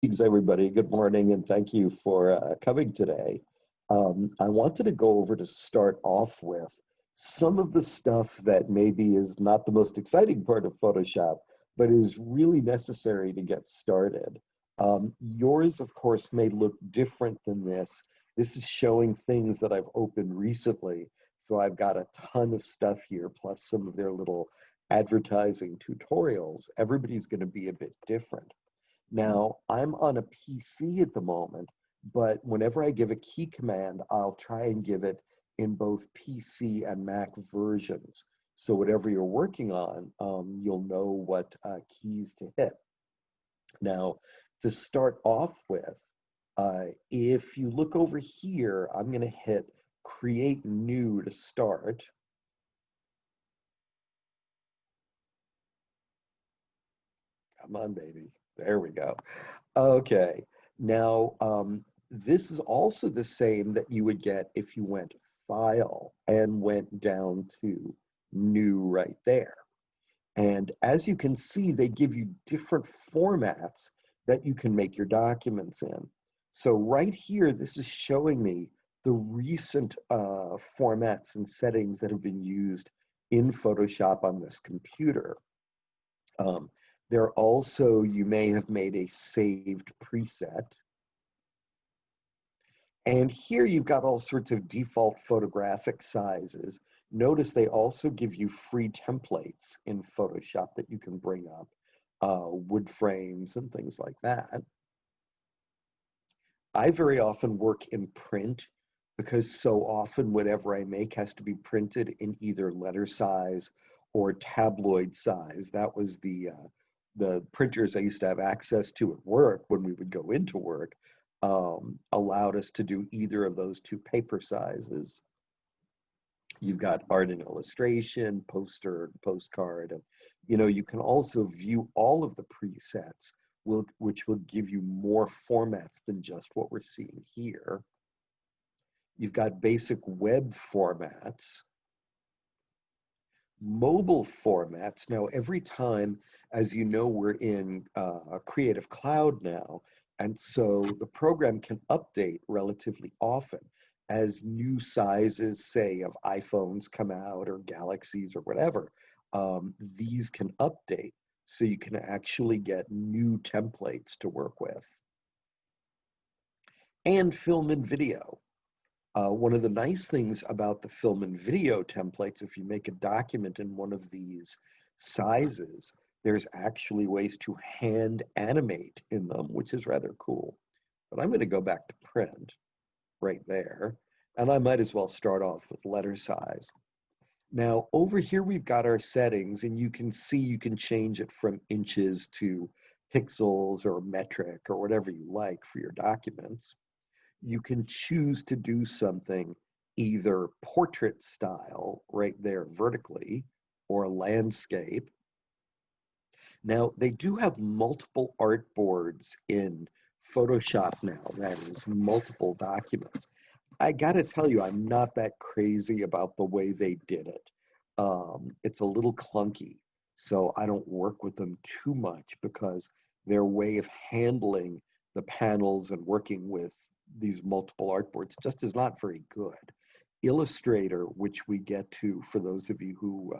Greetings, everybody. Good morning, and thank you for coming today. I wanted to go over to start off with some of the stuff that maybe is not the most exciting part of Photoshop, but is really necessary to get started. Yours, of course, may look different than this. This is showing things that I've opened recently, so I've got a ton of stuff here, plus some of their little advertising tutorials. Everybody's going to be a bit different. Now, I'm on a PC at the moment, but whenever I give a key command, I'll try and give it in both PC and Mac versions. So whatever you're working on, you'll know what keys to hit. Now, to start off with, if you look over here, I'm going to hit Create New to start. Come on, baby. There we go. Okay, now this is also the same that you would get if you went File and went down to New right there. And as you can see, they give you different formats that you can make your documents in. So right here, this is showing me the recent formats and settings that have been used in Photoshop on this computer. There also, you may have made a saved preset. And here you've got all sorts of default photographic sizes. Notice they also give you free templates in Photoshop that you can bring up, wood frames and things like that. I very often work in print because so often whatever I make has to be printed in either letter size or tabloid size. That was the printers I used to have access to at work when we would go into work, allowed us to do either of those two paper sizes. You've got art and illustration, poster, postcard, and you can also view all of the presets, which will give you more formats than just what we're seeing here. You've got basic web formats, mobile formats. Now, every time, as you know, we're in Creative Cloud now, and so the program can update relatively often as new sizes, say, of iPhones come out or Galaxies or whatever. These can update, so you can actually get new templates to work with. And film and video. One of the nice things about the film and video templates, if you make a document in one of these sizes, there's actually ways to hand animate in them, which is rather cool. But I'm going to go back to print right there, and I might as well start off with letter size. Now, over here we've got our settings, and you can see you can change it from inches to pixels or metric or whatever you like for your documents. You can choose to do something either portrait style right there vertically or landscape. Now, they do have multiple artboards in Photoshop now, that is multiple documents. I gotta tell you, I'm not that crazy about the way they did it. It's a little clunky, so I don't work with them too much because their way of handling the panels and working with these multiple artboards just is not very good. Illustrator, which we get to for those of you who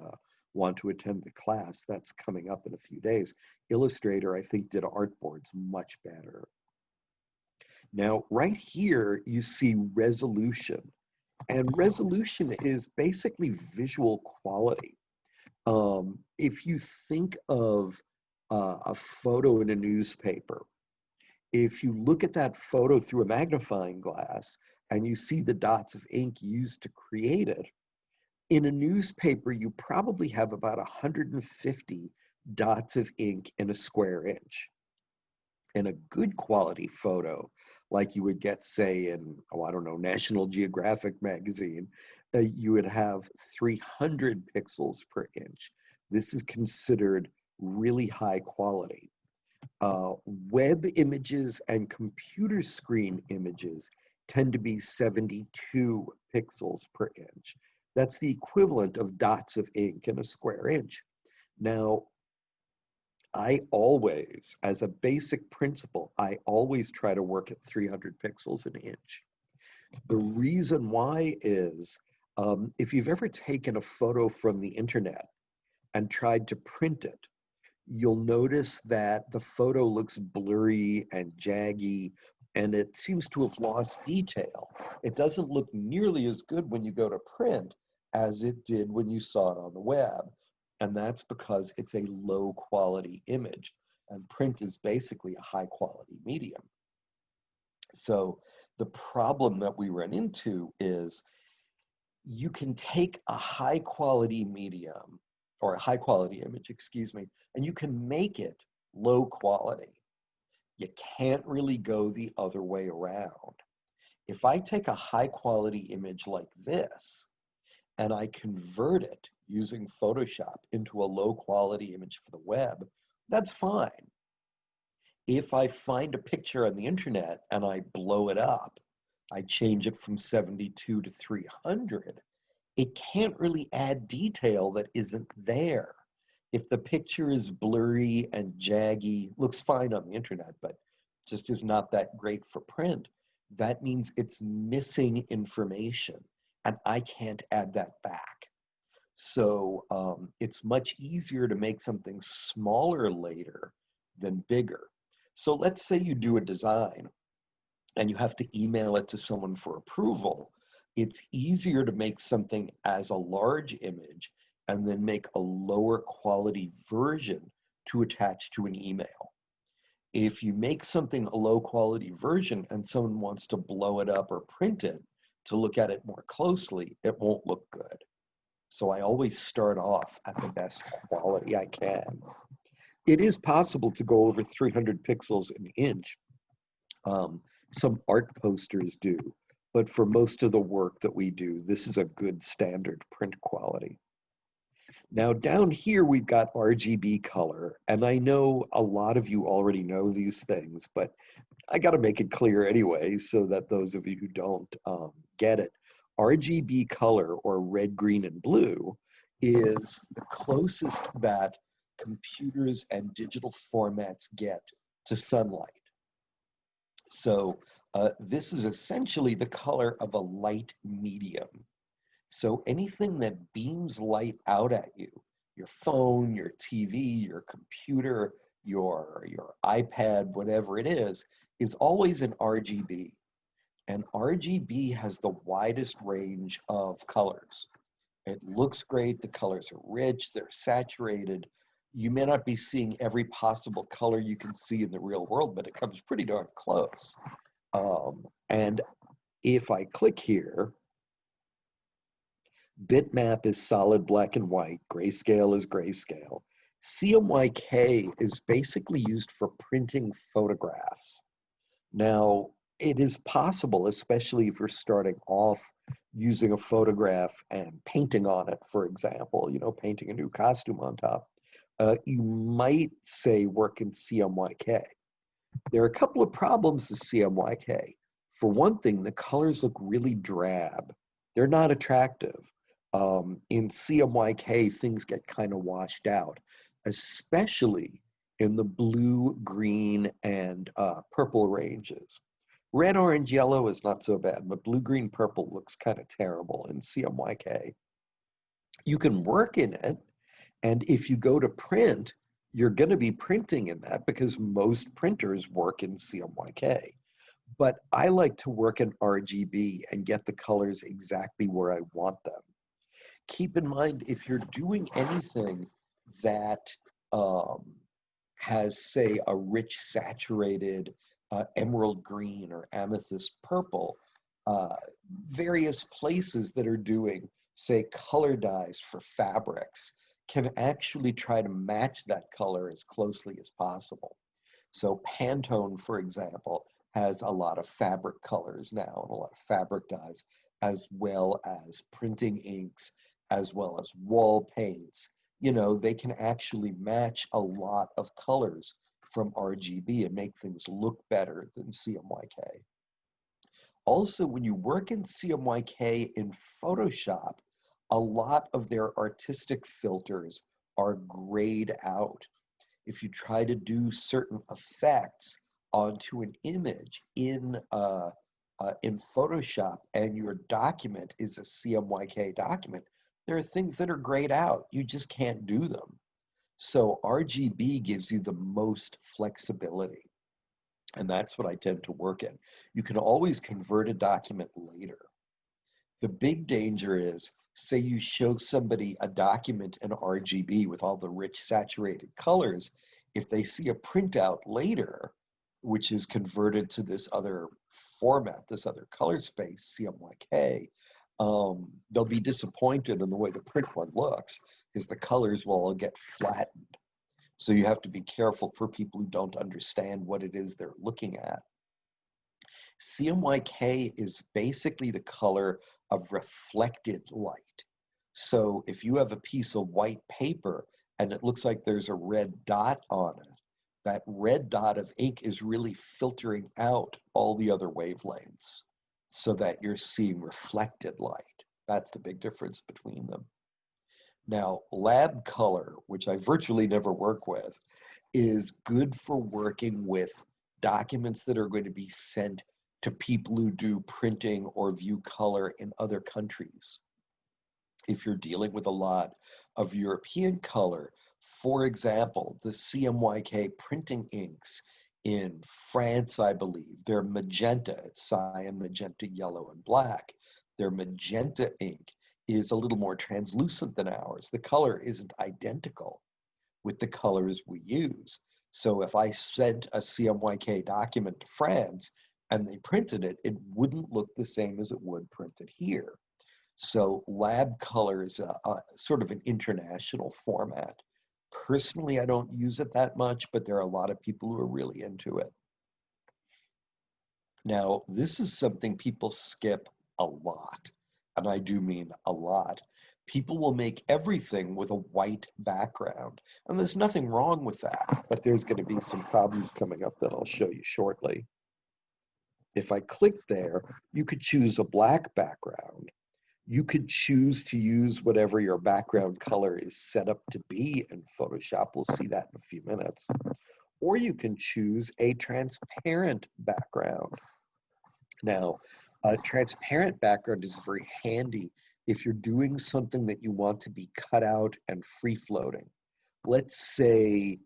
want to attend the class, that's coming up in a few days. Illustrator, I think, did artboards much better. Now, right here, you see resolution. And resolution is basically visual quality. If you think of a photo in a newspaper, if you look at that photo through a magnifying glass and you see the dots of ink used to create it, in a newspaper, you probably have about 150 dots of ink in a square inch. In a good quality photo, like you would get, say, in, oh, I don't know, National Geographic magazine, you would have 300 pixels per inch. This is considered really high quality. Web images and computer screen images tend to be 72 pixels per inch. That's the equivalent of dots of ink in a square inch. Now, I always, as a basic principle, I always try to work at 300 pixels an inch. The reason why is if you've ever taken a photo from the internet and tried to print it, you'll notice that the photo looks blurry and jaggy and it seems to have lost detail. It doesn't look nearly as good when you go to print as it did when you saw it on the web. And that's because it's a low quality image and print is basically a high quality medium. So the problem that we run into is you can take a high quality medium or a high quality image, excuse me, and you can make it low quality. You can't really go the other way around. If I take a high quality image like this and I convert it using Photoshop into a low quality image for the web, that's fine. If I find a picture on the internet and I blow it up, I change it from 72 to 300, it can't really add detail that isn't there. If the picture is blurry and jaggy, looks fine on the internet, but just is not that great for print, that means it's missing information and I can't add that back. So it's much easier to make something smaller later than bigger. So let's say you do a design and you have to email it to someone for approval. It's easier to make something as a large image and then make a lower quality version to attach to an email. If you make something a low quality version and someone wants to blow it up or print it to look at it more closely, it won't look good. So I always start off at the best quality I can. It is possible to go over 300 pixels an inch. Some art posters do, but for most of the work that we do, this is a good standard print quality. Now down here, we've got RGB color, and I know a lot of you already know these things, but I got to make it clear anyway, so that those of you who don't get it. RGB color, or red, green, and blue, is the closest that computers and digital formats get to sunlight. So this is essentially the color of a light medium. So anything that beams light out at you, your phone, your TV, your computer, your iPad, whatever it is always in RGB. And RGB has the widest range of colors. It looks great, the colors are rich, they're saturated. You may not be seeing every possible color you can see in the real world, but it comes pretty darn close. And if I click here, bitmap is solid black and white, grayscale is grayscale. CMYK is basically used for printing photographs. Now, it is possible, especially if you're starting off using a photograph and painting on it, for example, painting a new costume on top, you might say work in CMYK. There are a couple of problems with CMYK. For one thing, the colors look really drab. They're not attractive. In CMYK, things get kind of washed out, especially in the blue, green, and purple ranges. Red, orange, yellow is not so bad, but blue, green, purple looks kind of terrible in CMYK. You can work in it, and if you go to print, you're going to be printing in that because most printers work in CMYK. But I like to work in RGB and get the colors exactly where I want them. Keep in mind, if you're doing anything that has, say, a rich saturated emerald green or amethyst purple, various places that are doing, say, color dyes for fabrics can actually try to match that color as closely as possible. So Pantone, for example, has a lot of fabric colors now and a lot of fabric dyes, as well as printing inks, as well as wall paints. They can actually match a lot of colors from RGB and make things look better than CMYK. Also, when you work in CMYK in Photoshop, a lot of their artistic filters are grayed out. if you try to do certain effects onto an image in Photoshop and your document is a CMYK document, there are things that are grayed out. You just can't do them. So RGB gives you the most flexibility. And that's what I tend to work in. You can always convert a document later. The big danger is, say you show somebody a document in RGB with all the rich saturated colors, if they see a printout later, which is converted to this other format, this other color space, CMYK, they'll be disappointed in the way the print one looks, because the colors will all get flattened. So you have to be careful for people who don't understand what it is they're looking at. CMYK is basically the color of reflected light. So if you have a piece of white paper and it looks like there's a red dot on it, that red dot of ink is really filtering out all the other wavelengths so that you're seeing reflected light. That's the big difference between them. Now, lab color, which I virtually never work with, is good for working with documents that are going to be sent to people who do printing or view color in other countries. If you're dealing with a lot of European color, for example, the CMYK printing inks in France, I believe, they're magenta, it's cyan, magenta, yellow, and black. Their magenta ink is a little more translucent than ours. The color isn't identical with the colors we use. So if I sent a CMYK document to France and they printed it, it wouldn't look the same as it would printed here. So lab color is a sort of an international format. Personally, I don't use it that much, but there are a lot of people who are really into it. Now, this is something people skip a lot, and I do mean a lot. People will make everything with a white background, and there's nothing wrong with that, but there's going to be some problems coming up that I'll show you shortly. If I click there, you could choose a black background. You could choose to use whatever your background color is set up to be in Photoshop. We'll see that in a few minutes. Or you can choose a transparent background. Now, a transparent background is very handy if you're doing something that you want to be cut out and free floating. Let's say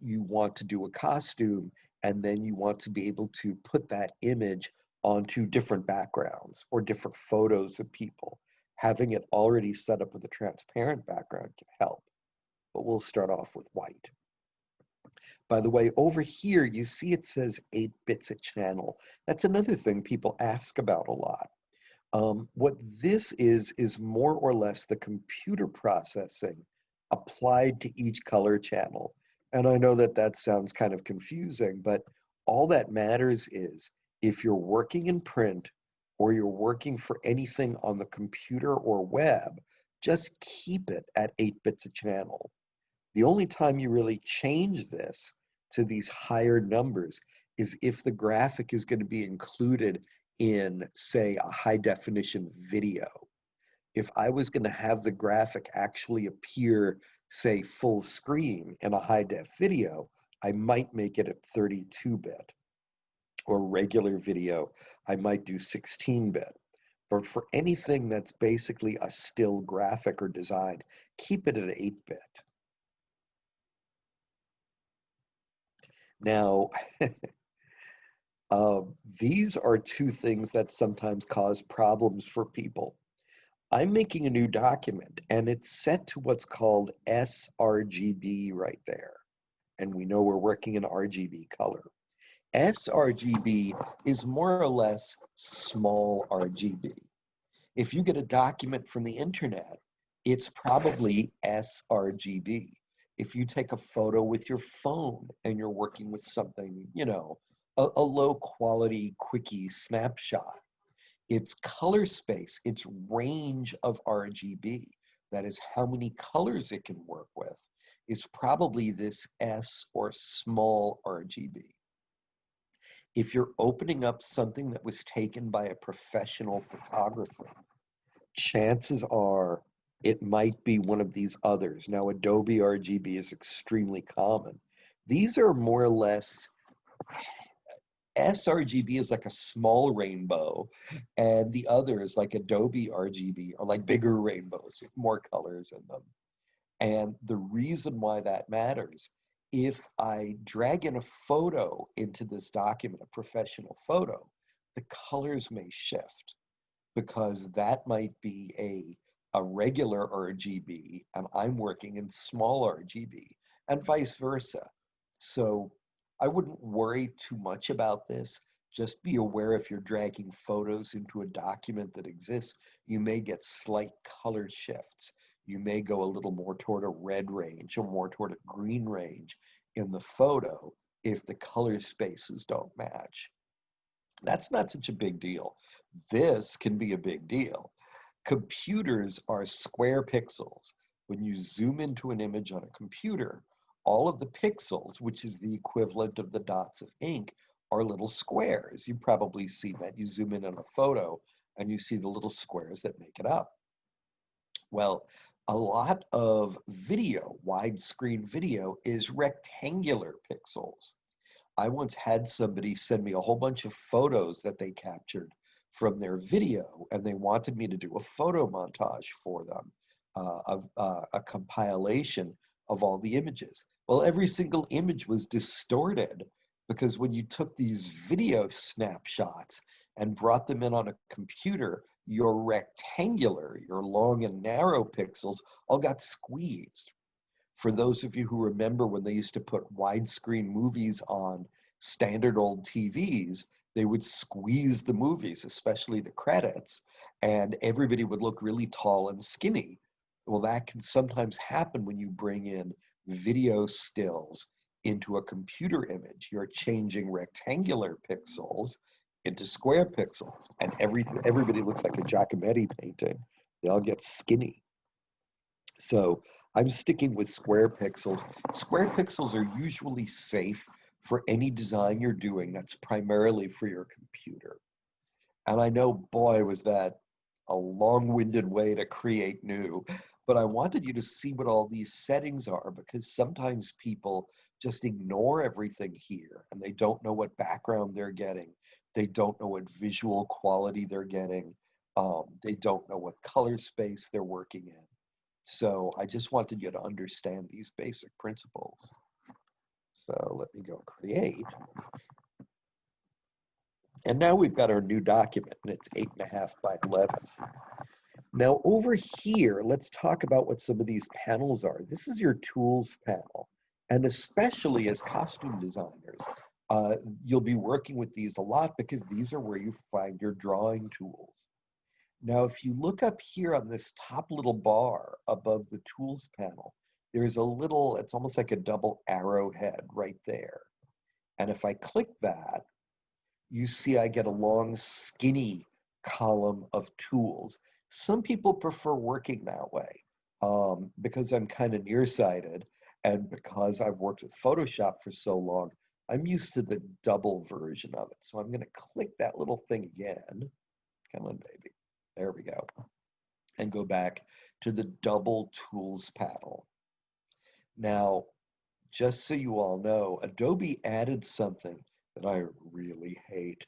you want to do a costume and then you want to be able to put that image onto different backgrounds or different photos of people. Having it already set up with a transparent background can help, but we'll start off with white. By the way, over here, you see it says 8 bits a channel. That's another thing people ask about a lot. What this is more or less the computer processing applied to each color channel. And I know that that sounds kind of confusing, but all that matters is if you're working in print or you're working for anything on the computer or web, just keep it at 8 bits a channel. The only time you really change this to these higher numbers is if the graphic is going to be included in, say, a high definition video. If I was going to have the graphic actually appear, say, full screen in a high def video, I might make it at 32-bit. Or regular video, I might do 16-bit. But for anything that's basically a still graphic or design, keep it at 8-bit. Now, these are two things that sometimes cause problems for people. I'm making a new document and it's set to what's called sRGB right there. And we know we're working in RGB color. sRGB is more or less small RGB. If you get a document from the internet, it's probably sRGB. If you take a photo with your phone and you're working with something, you know, a low quality quickie snapshot, its color space, its range of RGB, that is how many colors it can work with, is probably this S or small RGB. If you're opening up something that was taken by a professional photographer, chances are It might be one of these others. Now, Adobe RGB is extremely common. These are more or less, sRGB is like a small rainbow, and the other is like Adobe RGB, or like bigger rainbows with more colors in them. And the reason why that matters, if I drag in a photo into this document, a professional photo, the colors may shift because that might be a regular RGB and I'm working in small RGB and vice versa. So I wouldn't worry too much about this. Just be aware if you're dragging photos into a document that exists, you may get slight color shifts. You may go a little more toward a red range or more toward a green range in the photo if the color spaces don't match. That's not such a big deal. This can be a big deal. Computers are square pixels. When you zoom into an image on a computer, all of the pixels, which is the equivalent of the dots of ink, are little squares. You probably see that. You zoom in on a photo and you see the little squares that make it up. Well, a lot of video, widescreen video, is rectangular pixels. I once had somebody send me a whole bunch of photos that they captured from their video, and they wanted me to do a photo montage for them, of a compilation of all the images. Well, every single image was distorted because when you took these video snapshots and brought them in on a computer, your rectangular, your long and narrow pixels all got squeezed. For those of you who remember when they used to put widescreen movies on standard old TVs, they would squeeze the movies, especially the credits, and everybody would look really tall and skinny. Well, that can sometimes happen when you bring in video stills into a computer image. You're changing rectangular pixels into square pixels, and everybody looks like a Giacometti painting. They all get skinny. So I'm sticking with square pixels. Square pixels are usually safe for any design you're doing that's primarily for your computer. And I know, boy, was that a long-winded way to create new, but I wanted you to see what all these settings are because sometimes people just ignore everything here and they don't know what background they're getting. They don't know what visual quality they're getting. They don't know what color space they're working in. So I just wanted you to understand these basic principles. So let me go create. And now we've got our new document, and it's 8.5 by 11. Now over here, let's talk about what some of these panels are. This is your tools panel. And especially as costume designers, you'll be working with these a lot because these are where you find your drawing tools. Now, if you look up here on this top little bar above the tools panel, there's a little, it's almost like a double arrowhead right there. And if I click that, you see I get a long skinny column of tools. Some people prefer working that way because I'm kind of nearsighted and because I've worked with Photoshop for so long, I'm used to the double version of it. So I'm going to click that little thing again. Come on, baby. There we go. And go back to the double tools panel. Now, just so you all know, Adobe added something that I really hate.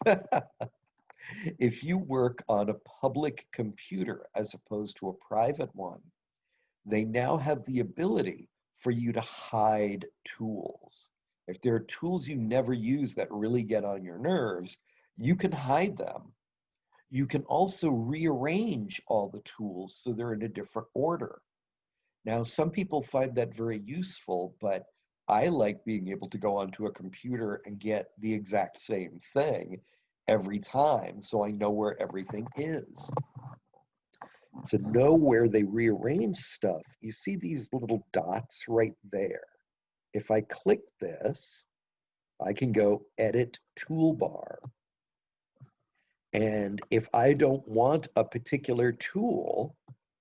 If you work on a public computer as opposed to a private one, they now have the ability for you to hide tools. If there are tools you never use that really get on your nerves, you can hide them. You can also rearrange all the tools so they're in a different order. Now, some people find that very useful, but I like being able to go onto a computer and get the exact same thing every time so I know where everything is. To know where they rearrange stuff, you see these little dots right there. If I click this, I can go Edit Toolbar. And if I don't want a particular tool,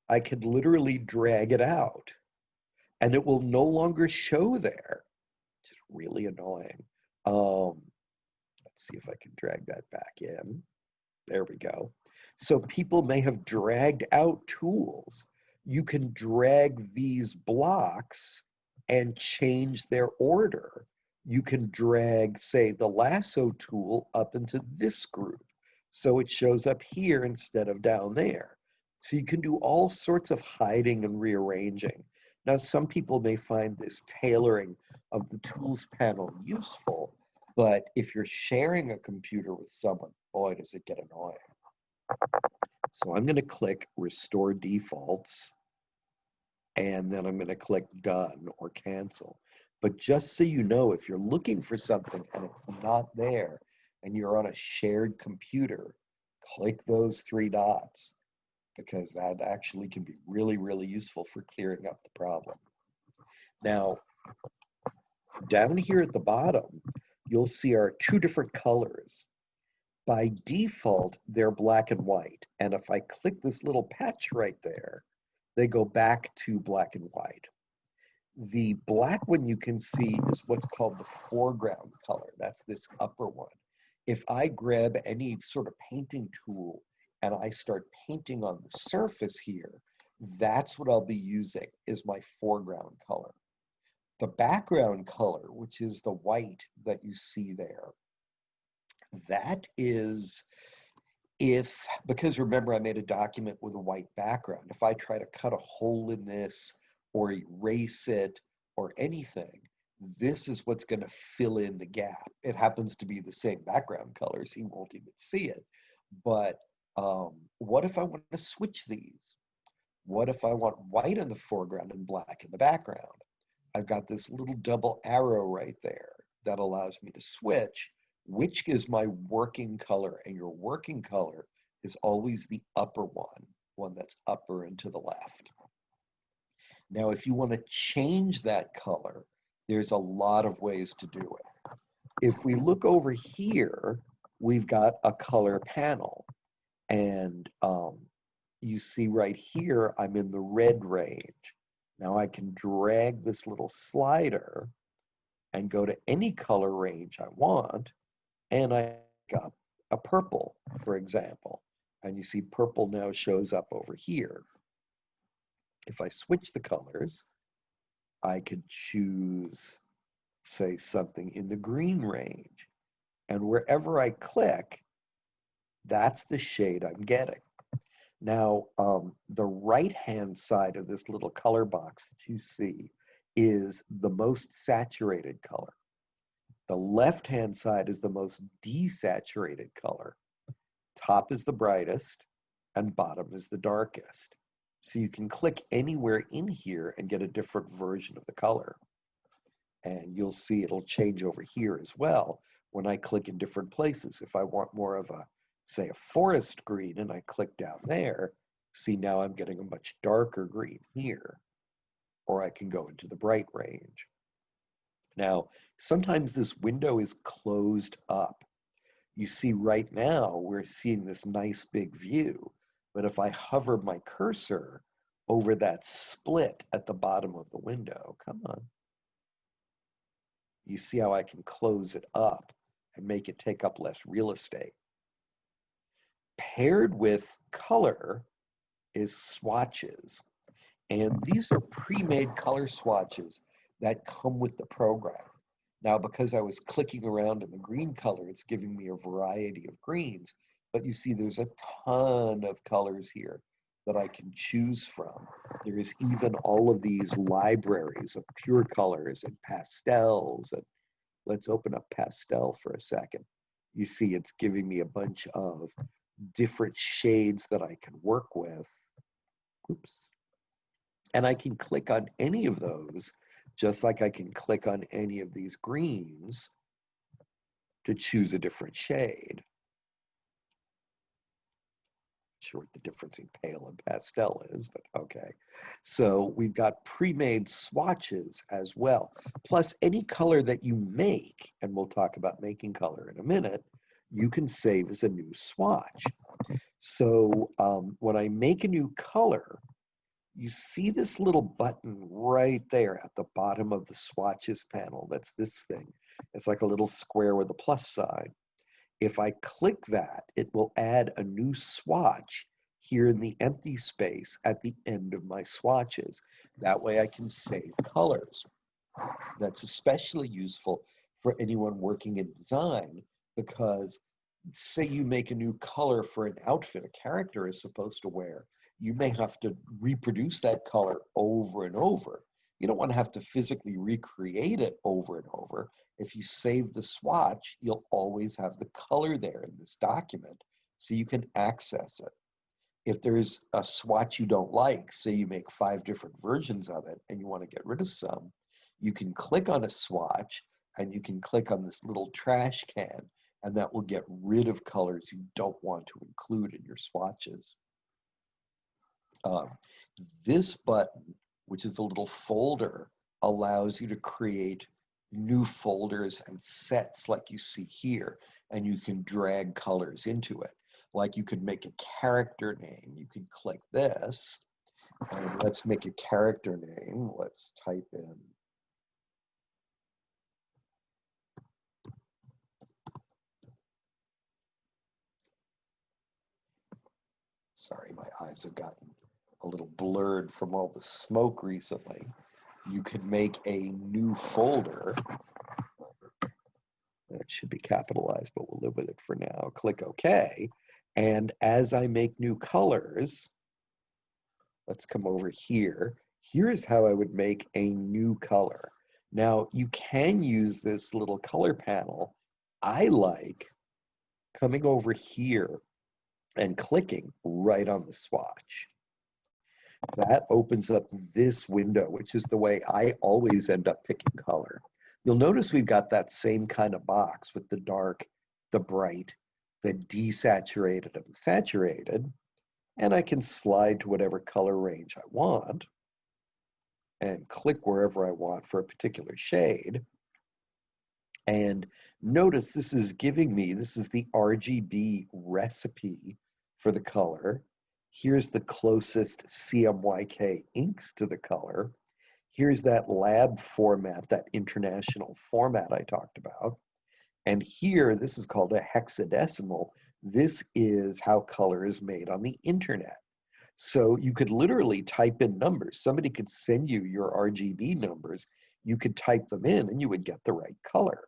I could literally drag it out and it will no longer show there. It's really annoying. Let's see if I can drag that back in. There we go. So people may have dragged out tools you can drag these blocks and change their order. You can drag, say, the lasso tool up into this group, so it shows up here instead of down there. So you can do all sorts of hiding and rearranging. Now, some people may find this tailoring of the tools panel useful, but if you're sharing a computer with someone, boy, does it get annoying. So I'm going to click Restore Defaults, and then I'm going to click Done or Cancel. But just so you know, if you're looking for something and it's not there, and you're on a shared computer, click those three dots, because that actually can be really, really useful for clearing up the problem. Now, down here at the bottom, you'll see our two different colors. By default, they're black and white. And if I click this little patch right there, they go back to black and white. The black one you can see is what's called the foreground color. That's this upper one. If I grab any sort of painting tool and I start painting on the surface here, that's what I'll be using is my foreground color. The background color, which is the white that you see there, that is because remember I made a document with a white background. If I try to cut a hole in this or erase it or anything, this is what's going to fill in the gap. It happens to be the same background colors. He won't even see it. But what if I want to switch these? What if I want white in the foreground and black in the background? I've got this little double arrow right there that allows me to switch, which is my working color, and your working color is always the upper one that's upper and to the left. Now, if you want to change that color, there's a lot of ways to do it. If we look over here, we've got a color panel, and you see right here, I'm in the red range. Now I can drag this little slider and go to any color range I want, and I got a purple, for example. And you see purple now shows up over here. If I switch the colors, I could choose, say, something in the green range. And wherever I click, that's the shade I'm getting. Now, the right-hand side of this little color box that you see is the most saturated color. The left-hand side is the most desaturated color. Top is the brightest, and bottom is the darkest. So you can click anywhere in here and get a different version of the color. And you'll see it'll change over here as well when I click in different places. If I want more of a, say, a forest green, and I click down there, see now I'm getting a much darker green here. Or I can go into the bright range. Now, sometimes this window is closed up. You see right now, we're seeing this nice big view, but if I hover my cursor over that split at the bottom of the window, come on, you see how I can close it up and make it take up less real estate. Paired with color is swatches, and these are pre-made color swatches that come with the program. Now, because I was clicking around in the green color, it's giving me a variety of greens, but you see there's a ton of colors here that I can choose from. There is even all of these libraries of pure colors and pastels. And let's open up pastel for a second. You see it's giving me a bunch of different shades that I can work with. Oops. And I can click on any of those, just like I can click on any of these greens to choose a different shade. Not sure what the difference in pale and pastel is, but okay. So we've got pre-made swatches as well. Plus any color that you make, and we'll talk about making color in a minute, you can save as a new swatch. So when I make a new color, you see this little button right there at the bottom of the swatches panel. That's this thing. It's like a little square with a plus sign. If I click that, it will add a new swatch here in the empty space at the end of my swatches. That way I can save colors. That's especially useful for anyone working in design because say you make a new color for an outfit a character is supposed to wear, you may have to reproduce that color over and over. You don't want to have to physically recreate it over and over. If you save the swatch, you'll always have the color there in this document, so you can access it. If there's a swatch you don't like, say you make 5 different versions of it and you want to get rid of some, you can click on a swatch and you can click on this little trash can, and that will get rid of colors you don't want to include in your swatches. This button, which is a little folder, allows you to create new folders and sets like you see here, and you can drag colors into it. Like you could make a character name. You could click this, and let's make a character name. Let's type in sorry, my eyes have gotten a little blurred from all the smoke recently. You could make a new folder. That should be capitalized, but we'll live with it for now. Click OK. And as I make new colors, let's come over here. Here's how I would make a new color. Now, you can use this little color panel. I like coming over here and clicking right on the swatch. That opens up this window, which is the way I always end up picking color. You'll notice we've got that same kind of box with the dark, the bright, the desaturated, and the saturated. And I can slide to whatever color range I want and click wherever I want for a particular shade. And notice this is giving me, this is the RGB recipe for the color. Here's the closest CMYK inks to the color. Here's that lab format, that international format I talked about. And here, this is called a hexadecimal. This is how color is made on the internet. So you could literally type in numbers. Somebody could send you your RGB numbers. You could type them in and you would get the right color.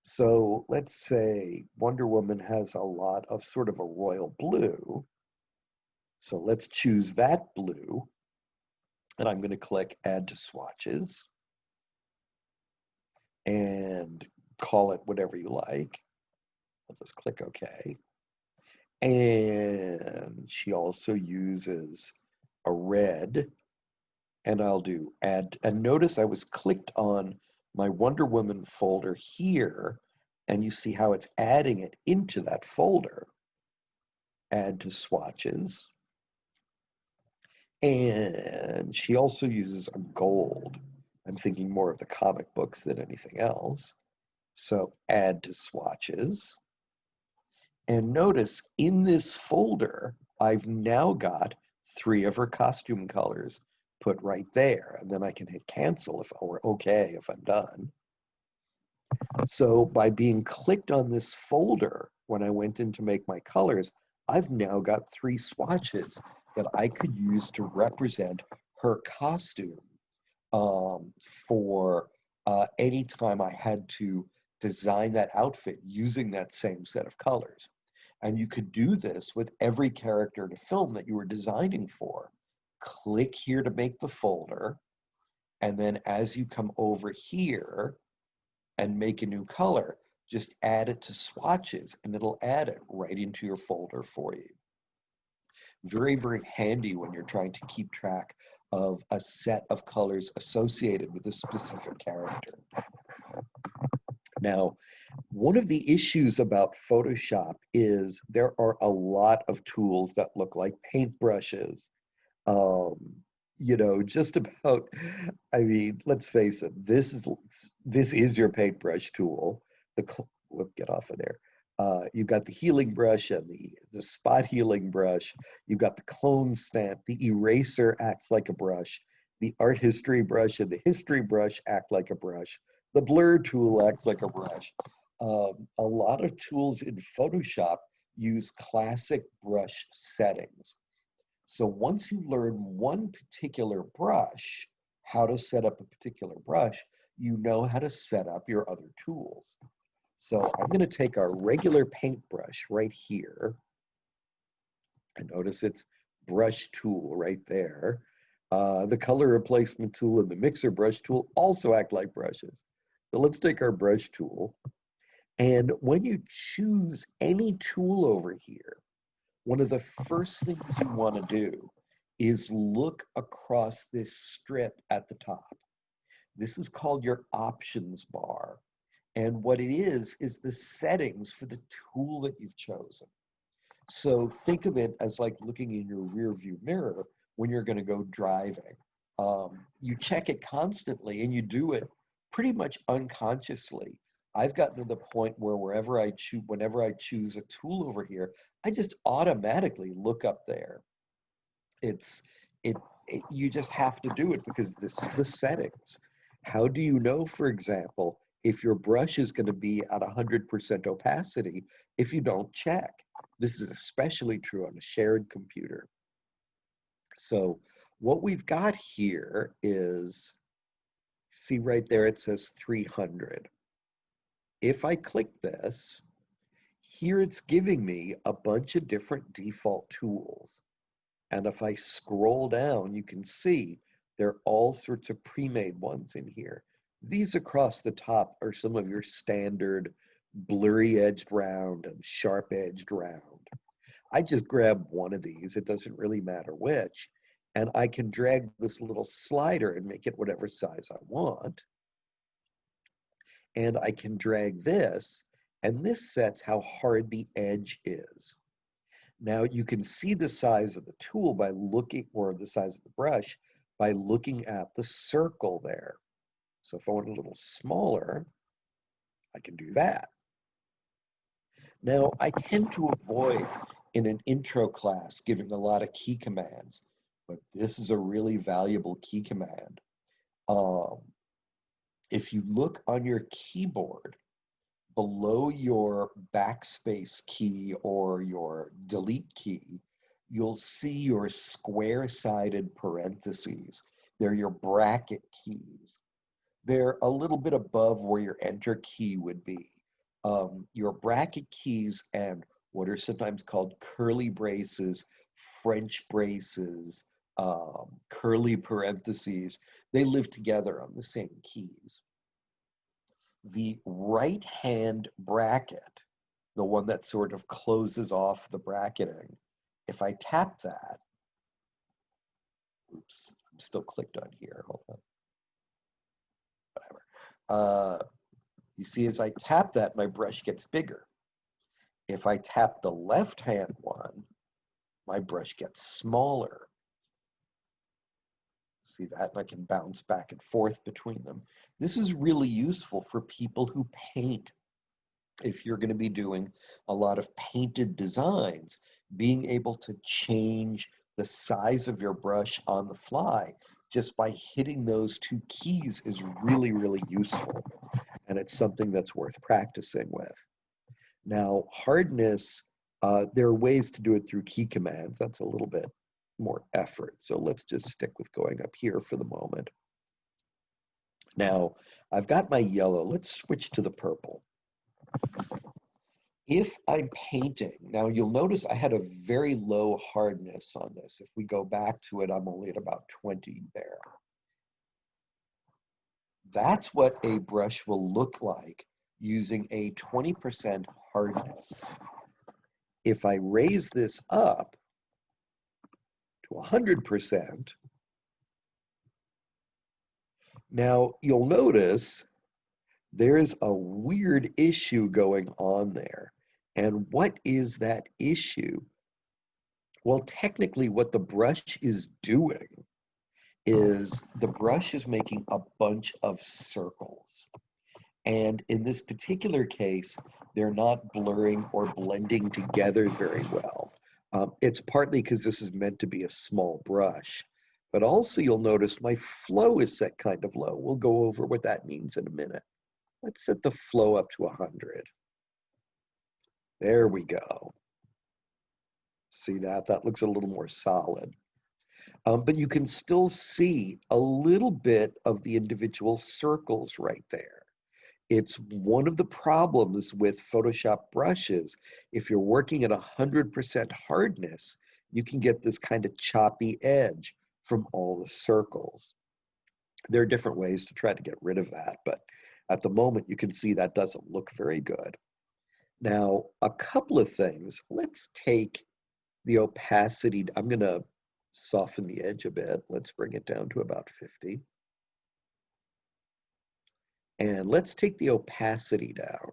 So let's say Wonder Woman has a lot of sort of a royal blue. So let's choose that blue. And I'm going to click Add to Swatches and call it whatever you like. I'll just click OK. And she also uses a red. And I'll do Add. And notice I was clicked on my Wonder Woman folder here. And you see how it's adding it into that folder. Add to Swatches. And she also uses a gold. I'm thinking more of the comic books than anything else. So Add to Swatches. And notice in this folder, I've now got 3 of her costume colors put right there. And then I can hit cancel or OK if I'm done. So by being clicked on this folder, when I went in to make my colors, I've now got 3 swatches that I could use to represent her costume for any time I had to design that outfit using that same set of colors. And you could do this with every character in a film that you were designing for. Click here to make the folder. And then as you come over here and make a new color, just add it to swatches and it'll add it right into your folder for you. Very, very handy when you're trying to keep track of a set of colors associated with a specific character. Now, one of the issues about Photoshop is there are a lot of tools that look like paintbrushes. You know, just about, I mean, let's face it, this is your paintbrush tool. Get off of there. You've got the healing brush and the spot healing brush. You've got the clone stamp. The eraser acts like a brush. The art history brush and the history brush act like a brush. The blur tool acts like a brush. A lot of tools in Photoshop use classic brush settings. So once you learn one particular brush, how to set up a particular brush, you know how to set up your other tools. So I'm going to take our regular paintbrush right here. And notice it's brush tool right there. The color replacement tool and the mixer brush tool also act like brushes. So let's take our brush tool. And when you choose any tool over here, one of the first things you want to do is look across this strip at the top. This is called your options bar. And what it is the settings for the tool that you've chosen. So think of it as like looking in your rear view mirror when you're going to go driving. You check it constantly and you do it pretty much unconsciously. I've gotten to the point where whenever I choose a tool over here, I just automatically look up there. You just have to do it because this is the settings. How do you know, for example, if your brush is going to be at 100% opacity if you don't check? This is especially true on a shared computer. So what we've got here is, see right there, it says 300. If I click this, here it's giving me a bunch of different default tools. And if I scroll down, you can see there are all sorts of pre-made ones in here. These across the top are some of your standard blurry edged round and sharp edged round. I just grab one of these, it doesn't really matter which, and I can drag this little slider and make it whatever size I want. And I can drag this, and this sets how hard the edge is. Now you can see the size of the tool by looking, or the size of the brush, by looking at the circle there. So if I want a little smaller, I can do that. Now I tend to avoid in an intro class giving a lot of key commands, but this is a really valuable key command. If you look on your keyboard, below your backspace key or your delete key, you'll see your square-sided parentheses. They're your bracket keys. They're a little bit above where your enter key would be. Your bracket keys and what are sometimes called curly braces, French braces, curly parentheses, they live together on the same keys. The right-hand bracket, the one that sort of closes off the bracketing, if I tap that, oops, I'm still clicked on here, hold on, whatever. You see, as I tap that, my brush gets bigger. If I tap the left-hand one, my brush gets smaller. See that? And I can bounce back and forth between them. This is really useful for people who paint. If you're going to be doing a lot of painted designs, being able to change the size of your brush on the fly just by hitting those two keys is really, really useful. And it's something that's worth practicing with. Now, hardness, there are ways to do it through key commands. That's a little bit more effort. So let's just stick with going up here for the moment. Now, I've got my yellow. Let's switch to the purple. If I'm painting, now you'll notice I had a very low hardness on this. If we go back to it, I'm only at about 20 there. That's what a brush will look like using a 20% hardness. If I raise this up to 100%, now you'll notice there's a weird issue going on there. And what is that issue? Well, technically what the brush is doing is the brush is making a bunch of circles. And in this particular case, they're not blurring or blending together very well. It's partly because this is meant to be a small brush, but also you'll notice my flow is set kind of low. We'll go over what that means in a minute. Let's set the flow up to 100. There we go. See that? That looks a little more solid. But you can still see a little bit of the individual circles right there. It's one of the problems with Photoshop brushes. If you're working at 100% hardness, you can get this kind of choppy edge from all the circles. There are different ways to try to get rid of that, but at the moment you can see that doesn't look very good. Now, a couple of things. Let's take the opacity. I'm going to soften the edge a bit. Let's bring it down to about 50. And let's take the opacity down.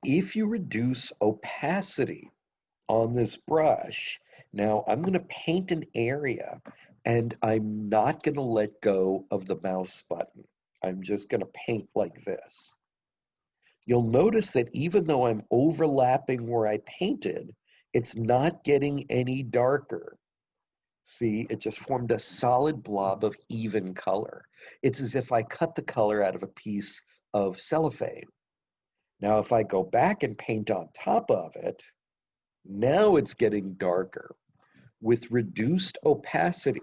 If you reduce opacity on this brush, now I'm going to paint an area and I'm not going to let go of the mouse button. I'm just going to paint like this. You'll notice that even though I'm overlapping where I painted, it's not getting any darker. See, it just formed a solid blob of even color. It's as if I cut the color out of a piece of cellophane. Now, if I go back and paint on top of it, now it's getting darker. With reduced opacity,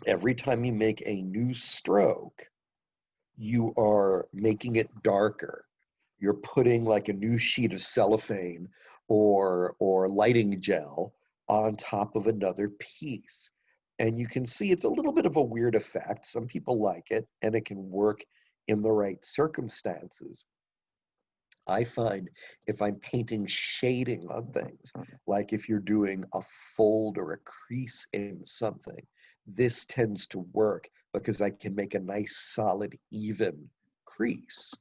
every time you make a new stroke, you are making it darker. You're putting like a new sheet of cellophane or lighting gel on top of another piece. And you can see it's a little bit of a weird effect. Some people like it, and it can work in the right circumstances. I find if I'm painting shading on things, like if you're doing a fold or a crease in something, this tends to work because I can make a nice, solid, even crease.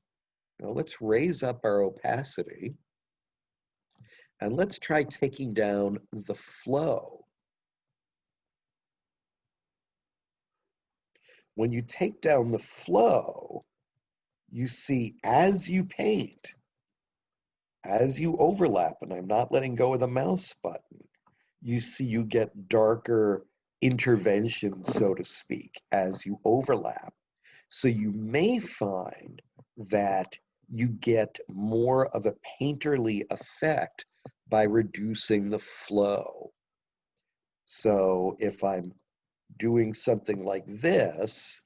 Now let's raise up our opacity and let's try taking down the flow. When you take down the flow, you see as you paint, as you overlap, and I'm not letting go of the mouse button, you see you get darker interventions, so to speak, as you overlap. So you may find that you get more of a painterly effect by reducing the flow. So if I'm doing something like this,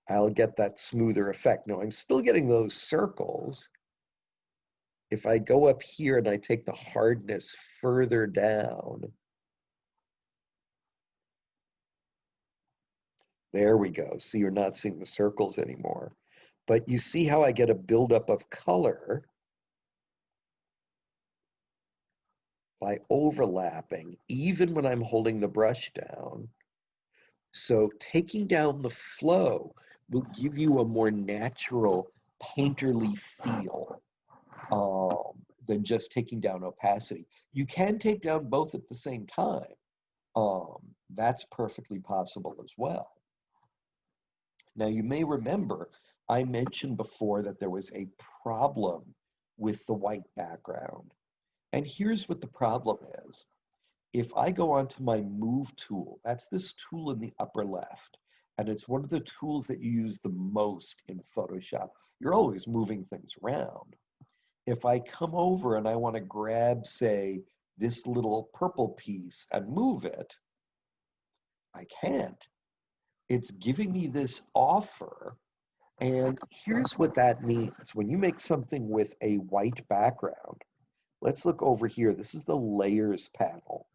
I'll get that smoother effect. Now I'm still getting those circles. If I go up here and I take the hardness further down, there we go. See, you're not seeing the circles anymore. But you see how I get a buildup of color by overlapping, even when I'm holding the brush down. So taking down the flow will give you a more natural painterly feel than just taking down opacity. You can take down both at the same time. That's perfectly possible as well. Now you may remember I mentioned before that there was a problem with the white background. And here's what the problem is. If I go onto my Move tool, that's this tool in the upper left, and it's one of the tools that you use the most in Photoshop. You're always moving things around. If I come over and I want to grab, say, this little purple piece and move it, I can't. It's giving me this offer. And here's what that means. When you make something with a white background, let's look over here. This is the Layers panel.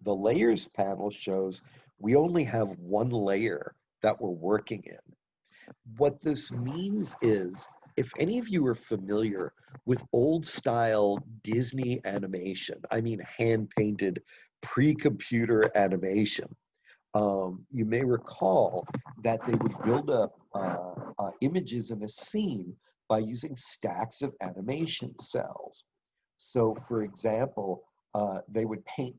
The Layers panel shows we only have one layer that we're working in. What this means is, if any of you are familiar with old style Disney animation, I mean hand-painted pre-computer animation, you may recall that they would build up images in a scene by using stacks of animation cells. So for example, they would paint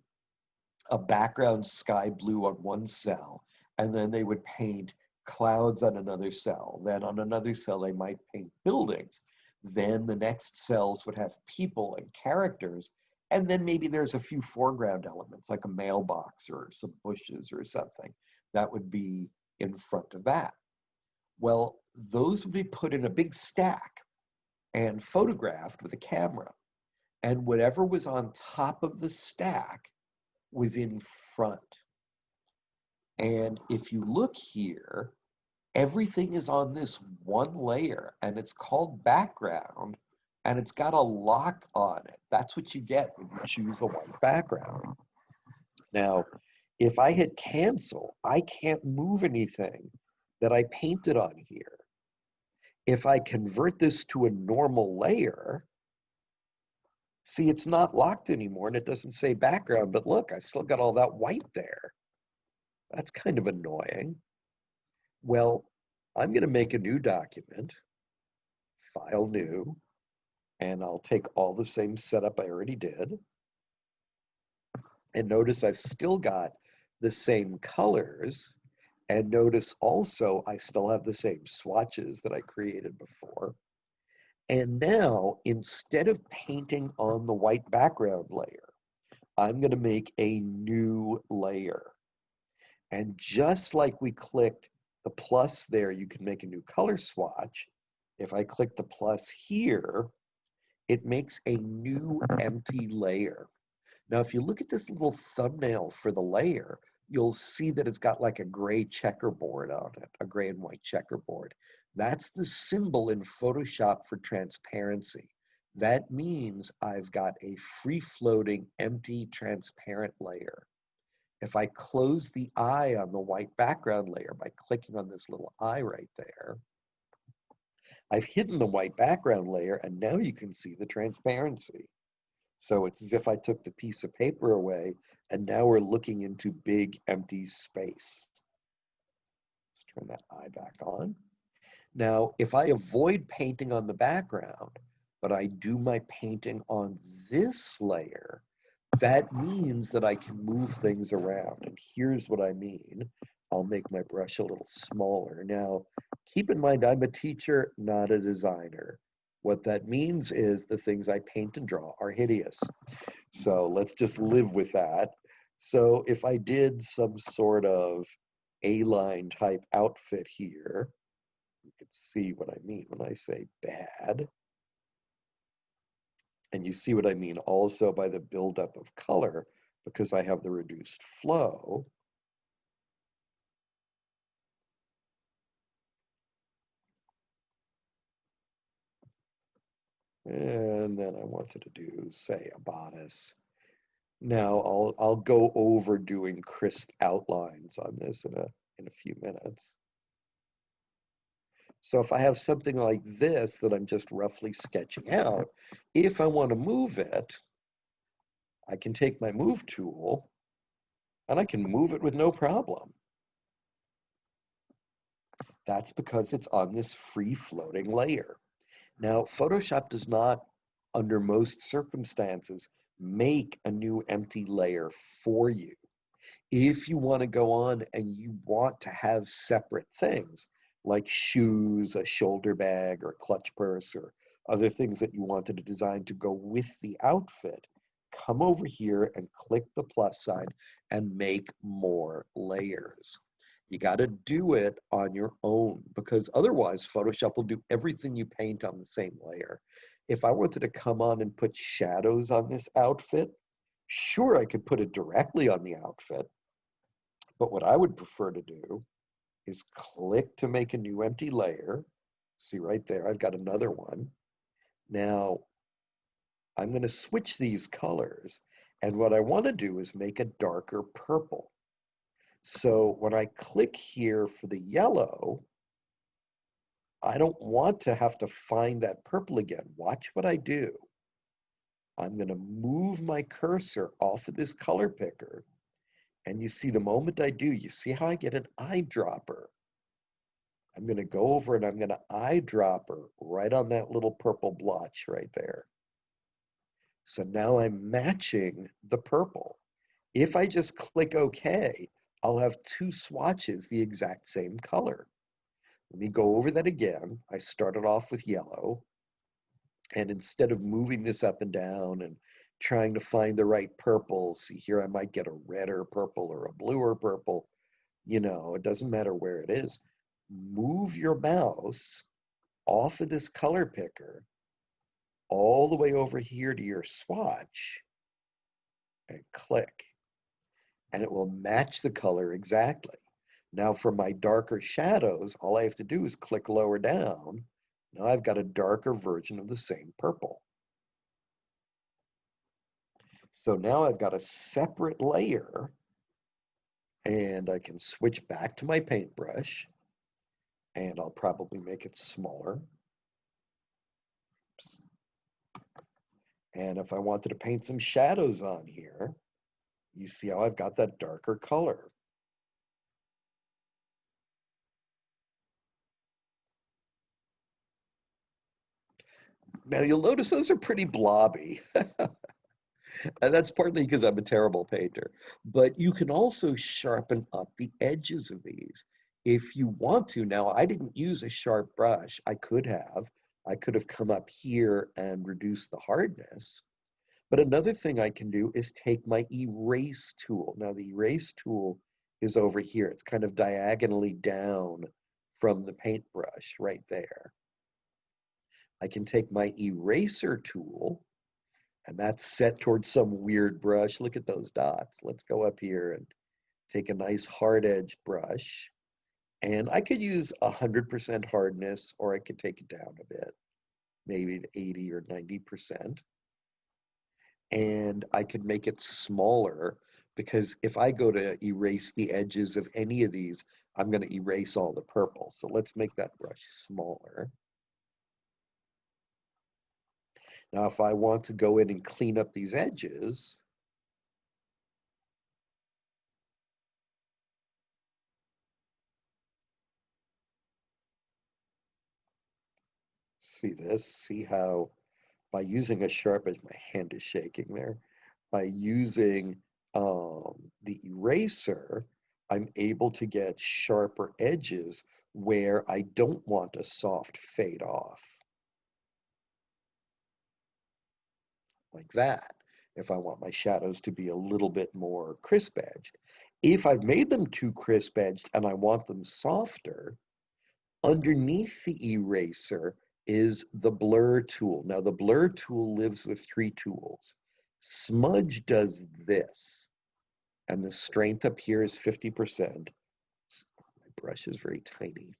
a background sky blue on one cell, and then they would paint clouds on another cell. Then on another cell, they might paint buildings. Then the next cells would have people and characters. And then maybe there's a few foreground elements like a mailbox or some bushes or something that would be in front of that. Well, those would be put in a big stack and photographed with a camera. and whatever was on top of the stack was in front. And if you look here, everything is on this one layer, and it's called background, and it's got a lock on it. That's what you get when you choose a white background. Now, if I hit cancel, I can't move anything that I painted on here. If I convert this to a normal layer, see, it's not locked anymore, and it doesn't say background, but look, I still got all that white there. That's kind of annoying. Well, I'm going to make a new document, file new, and I'll take all the same setup I already did. And notice I've still got the same colors. And notice also I still have the same swatches that I created before. And now, instead of painting on the white background layer, I'm going to make a new layer. And just like we clicked the plus there, you can make a new color swatch. If I click the plus here, it makes a new empty layer. Now, if you look at this little thumbnail for the layer, you'll see that it's got like a gray checkerboard on it, a gray and white checkerboard. That's the symbol in Photoshop for transparency. That means I've got a free-floating, empty, transparent layer. If I close the eye on the white background layer by clicking on this little eye right there, I've hidden the white background layer, and now you can see the transparency. So it's as if I took the piece of paper away, and now we're looking into big empty space. Let's turn that eye back on. Now, if I avoid painting on the background, but I do my painting on this layer, that means that I can move things around. And here's what I mean. I'll make my brush a little smaller. Now, keep in mind, I'm a teacher, not a designer. What that means is the things I paint and draw are hideous. So let's just live with that. So if I did some sort of A-line type outfit here, you can see what I mean when I say bad. And you see what I mean also by the buildup of color, because I have the reduced flow. And then I wanted to do, say, a bodice. Now I'll go over doing crisp outlines on this in a few minutes. So if I have something like this that I'm just roughly sketching out, if I want to move it, I can take my move tool and I can move it with no problem. That's because it's on this free floating layer. Now, Photoshop does not, under most circumstances, make a new empty layer for you. If you want to go on and you want to have separate things, like shoes, a shoulder bag, or clutch purse, or other things that you wanted to design to go with the outfit, come over here and click the plus sign and make more layers. You got to do it on your own, because otherwise Photoshop will do everything you paint on the same layer. If I wanted to come on and put shadows on this outfit, sure, I could put it directly on the outfit, but what I would prefer to do is click to make a new empty layer. See right there, I've got another one. Now, I'm going to switch these colors, and what I want to do is make a darker purple. So when I click here for the yellow, I don't want to have to find that purple again. Watch what I do. I'm going to move my cursor off of this color picker, and you see the moment I do, you see how I get an eyedropper. I'm going to go over and I'm going to eyedropper right on that little purple blotch right there. So now I'm matching the purple. If I just click OK, I'll have two swatches the exact same color. Let me go over that again. I started off with yellow, and instead of moving this up and down and trying to find the right purple, see here I might get a redder purple or a bluer purple, it doesn't matter where it is. Move your mouse off of this color picker all the way over here to your swatch and click, and it will match the color exactly. Now for my darker shadows, all I have to do is click lower down. Now I've got a darker version of the same purple. So now I've got a separate layer, and I can switch back to my paintbrush, and I'll probably make it smaller. Oops. And if I wanted to paint some shadows on here, you see how I've got that darker color. Now you'll notice those are pretty blobby. And that's partly because I'm a terrible painter. But you can also sharpen up the edges of these if you want to. Now, I didn't use a sharp brush. I could have. I could have come up here and reduced the hardness. But another thing I can do is take my erase tool. Now, the erase tool is over here. It's kind of diagonally down from the paintbrush right there. I can take my eraser tool, and that's set towards some weird brush. Look at those dots. Let's go up here and take a nice hard edge brush. And I could use 100% hardness, or I could take it down a bit, maybe to 80 or 90%. And I could make it smaller, because if I go to erase the edges of any of these, I'm going to erase all the purple. So let's make that brush smaller. Now, if I want to go in and clean up these edges, see this? See how by using a sharp edge, my hand is shaking there. By using the eraser, I'm able to get sharper edges where I don't want a soft fade off. Like that, if I want my shadows to be a little bit more crisp edged. If I've made them too crisp edged and I want them softer, underneath the eraser is the blur tool. Now the blur tool lives with three tools. Smudge does this, and the strength up here is 50%. My brush is very tiny.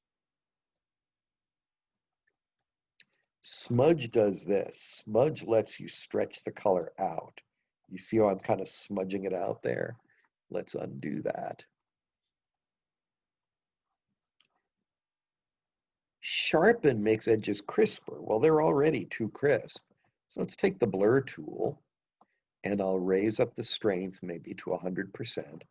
Smudge does this. Smudge lets you stretch the color out. You see how I'm kind of smudging it out there? Let's undo that. Sharpen makes edges crisper. Well, they're already too crisp. So let's take the blur tool, and I'll raise up the strength maybe to 100%.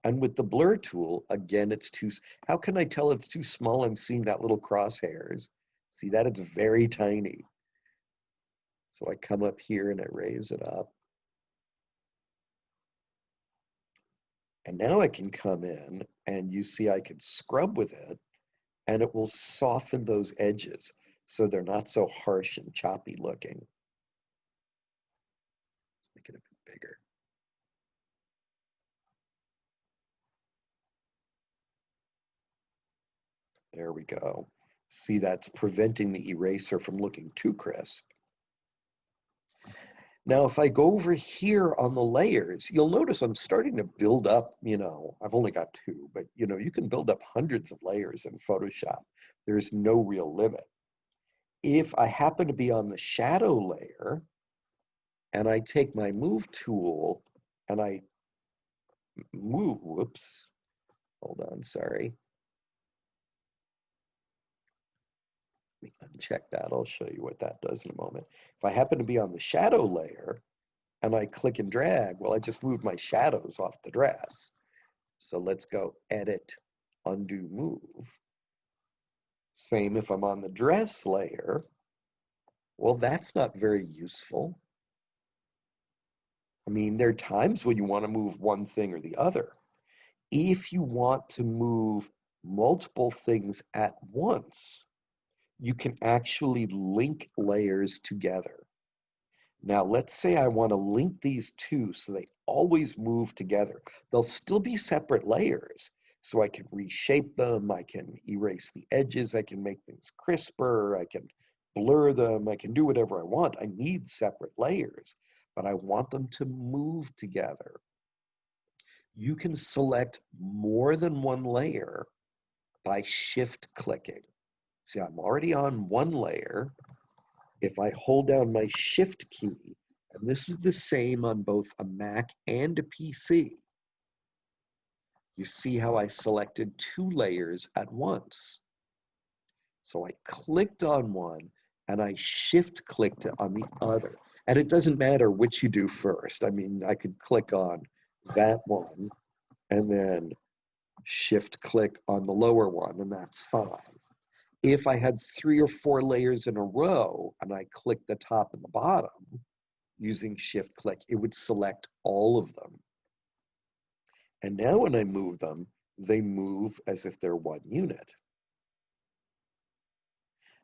And with the blur tool, again, it's too, how can I tell it's too small? I'm seeing that little crosshairs. See that? It's very tiny. So I come up here and I raise it up. And now I can come in, and you see I can scrub with it, and it will soften those edges so they're not so harsh and choppy looking. Let's make it a bit bigger. There we go. See, that's preventing the eraser from looking too crisp. Now, if I go over here on the layers, you'll notice I'm starting to build up, I've only got two, but you can build up hundreds of layers in Photoshop. There's no real limit. If I happen to be on the shadow layer, and I take my move tool and I move, whoops, hold on, sorry. Let me uncheck that. I'll show you what that does in a moment. If I happen to be on the shadow layer and I click and drag, well, I just moved my shadows off the dress. So let's go edit, undo, move. Same if I'm on the dress layer. Well, that's not very useful. I mean, there are times when you want to move one thing or the other. If you want to move multiple things at once, you can actually link layers together. Now, let's say I want to link these two so they always move together. They'll still be separate layers, so I can reshape them, I can erase the edges, I can make things crisper, I can blur them, I can do whatever I want. I need separate layers, but I want them to move together. You can select more than one layer by shift clicking. See, I'm already on one layer. If I hold down my shift key, and this is the same on both a Mac and a PC, you see how I selected two layers at once. So I clicked on one and I shift clicked on the other. And it doesn't matter which you do first. I mean, I could click on that one and then shift click on the lower one, and that's fine. If I had 3 or 4 layers in a row and I clicked the top and the bottom using shift click, it would select all of them. And now when I move them, they move as if they're one unit.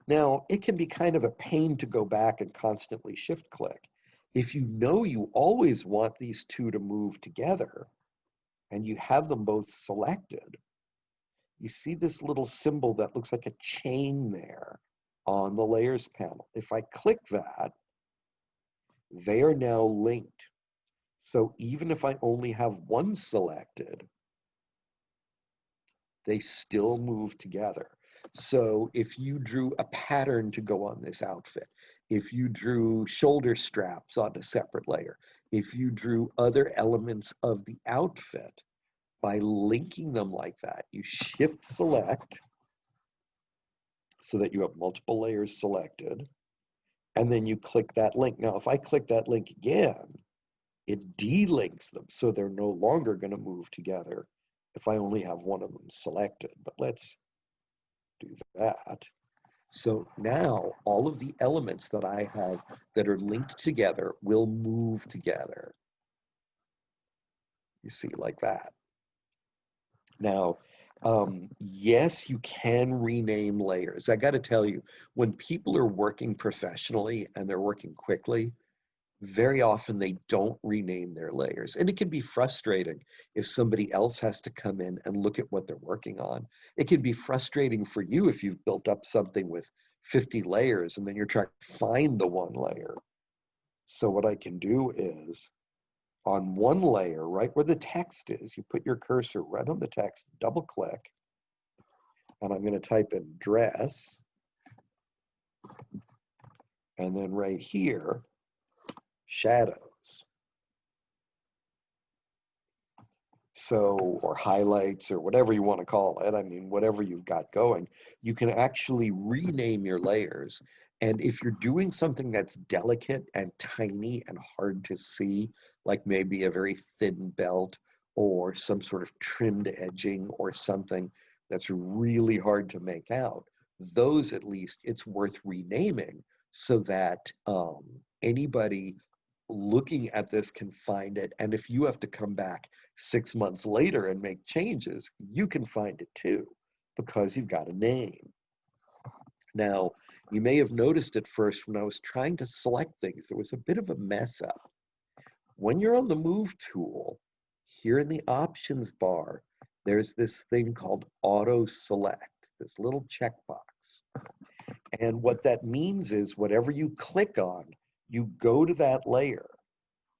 Now, it can be kind of a pain to go back and constantly shift click. If you know you always want these two to move together and you have them both selected, you see this little symbol that looks like a chain there on the layers panel. If I click that, they are now linked. So even if I only have one selected, they still move together. So if you drew a pattern to go on this outfit, if you drew shoulder straps on a separate layer, if you drew other elements of the outfit, by linking them like that, you shift select so that you have multiple layers selected, and then you click that link. Now, if I click that link again, it delinks them, so they're no longer going to move together if I only have one of them selected. But let's do that. So now all of the elements that I have that are linked together will move together. You see, like that. Now, yes, you can rename layers. I got to tell you, when people are working professionally and they're working quickly, very often they don't rename their layers. And it can be frustrating if somebody else has to come in and look at what they're working on. It can be frustrating for you if you've built up something with 50 layers and then you're trying to find the one layer. So what I can do is on one layer, right where the text is, you put your cursor right on the text, double click, and I'm going to type in dress. And then right here, shadows. So, or highlights, or whatever you want to call it. I mean, whatever you've got going, you can actually rename your layers. And if you're doing something that's delicate and tiny and hard to see, like maybe a very thin belt or some sort of trimmed edging or something that's really hard to make out, those at least it's worth renaming so that anybody looking at this can find it. And if you have to come back 6 months later and make changes, you can find it too, because you've got a name. Now, you may have noticed at first when I was trying to select things, there was a bit of a mess up. When you're on the Move tool, here in the options bar, there's this thing called Auto Select, this little checkbox. And what that means is whatever you click on, you go to that layer.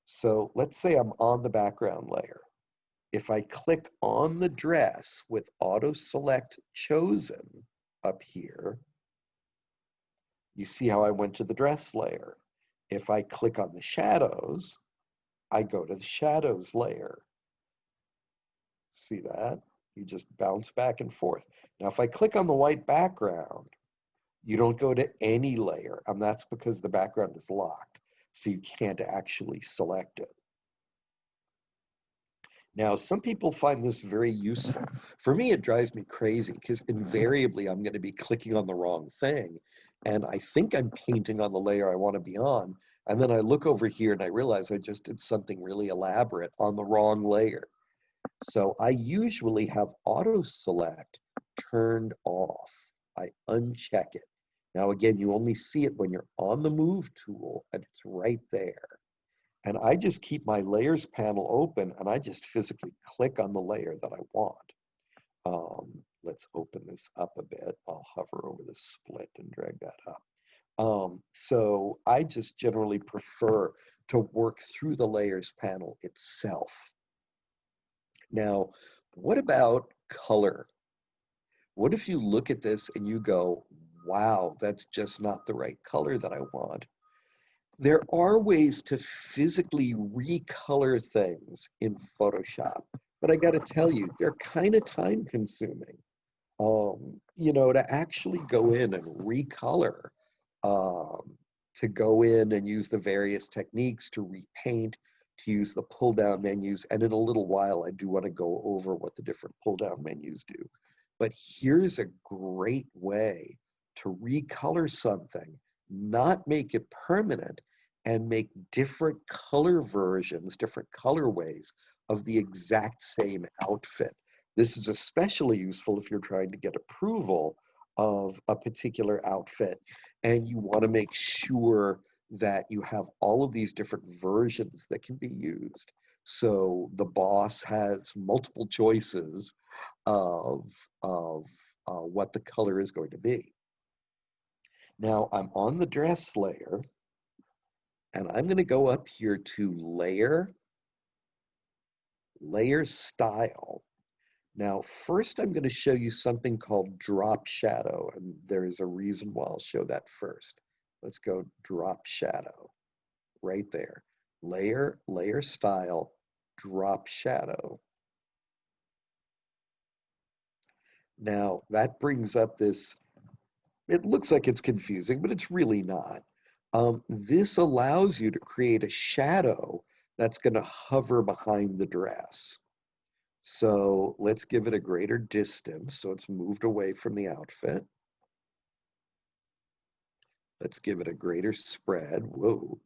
So let's say I'm on the background layer. If I click on the dress with auto select chosen up here, you see how I went to the dress layer. If I click on the shadows, I go to the shadows layer. See that? You just bounce back and forth. Now, if I click on the white background, you don't go to any layer, and that's because the background is locked, so you can't actually select it. Now, some people find this very useful. For me, it drives me crazy because invariably I'm going to be clicking on the wrong thing, and I think I'm painting on the layer I want to be on, and then I look over here and I realize I just did something really elaborate on the wrong layer. So I usually have auto select turned off. I uncheck it. Now, again, you only see it when you're on the Move tool, and it's right there. And I just keep my layers panel open, and I just physically click on the layer that I want. Let's open this up a bit. I'll hover over the split and drag that up. So I just generally prefer to work through the layers panel itself. Now, what about color? What if you look at this and you go, wow, that's just not the right color that I want? There are ways to physically recolor things in Photoshop, but I got to tell you, they're kind of time consuming. To actually go in and recolor, to go in and use the various techniques to repaint, to use the pull down menus. And in a little while, I do want to go over what the different pull down menus do. But here's a great way to recolor something, not make it permanent, and make different color versions, different colorways of the exact same outfit. This is especially useful if you're trying to get approval of a particular outfit and you want to make sure that you have all of these different versions that can be used. So the boss has multiple choices of, what the color is going to be. Now I'm on the dress layer and I'm going to go up here to layer style. Now, first I'm going to show you something called drop shadow, and there is a reason why I'll show that first. Let's go drop shadow, right there. Layer style, drop shadow. Now, that brings up this, it looks like it's confusing, but it's really not. This allows you to create a shadow that's going to hover behind the dress. So let's give it a greater distance so it's moved away from the outfit. Let's give it a greater spread. Whoa.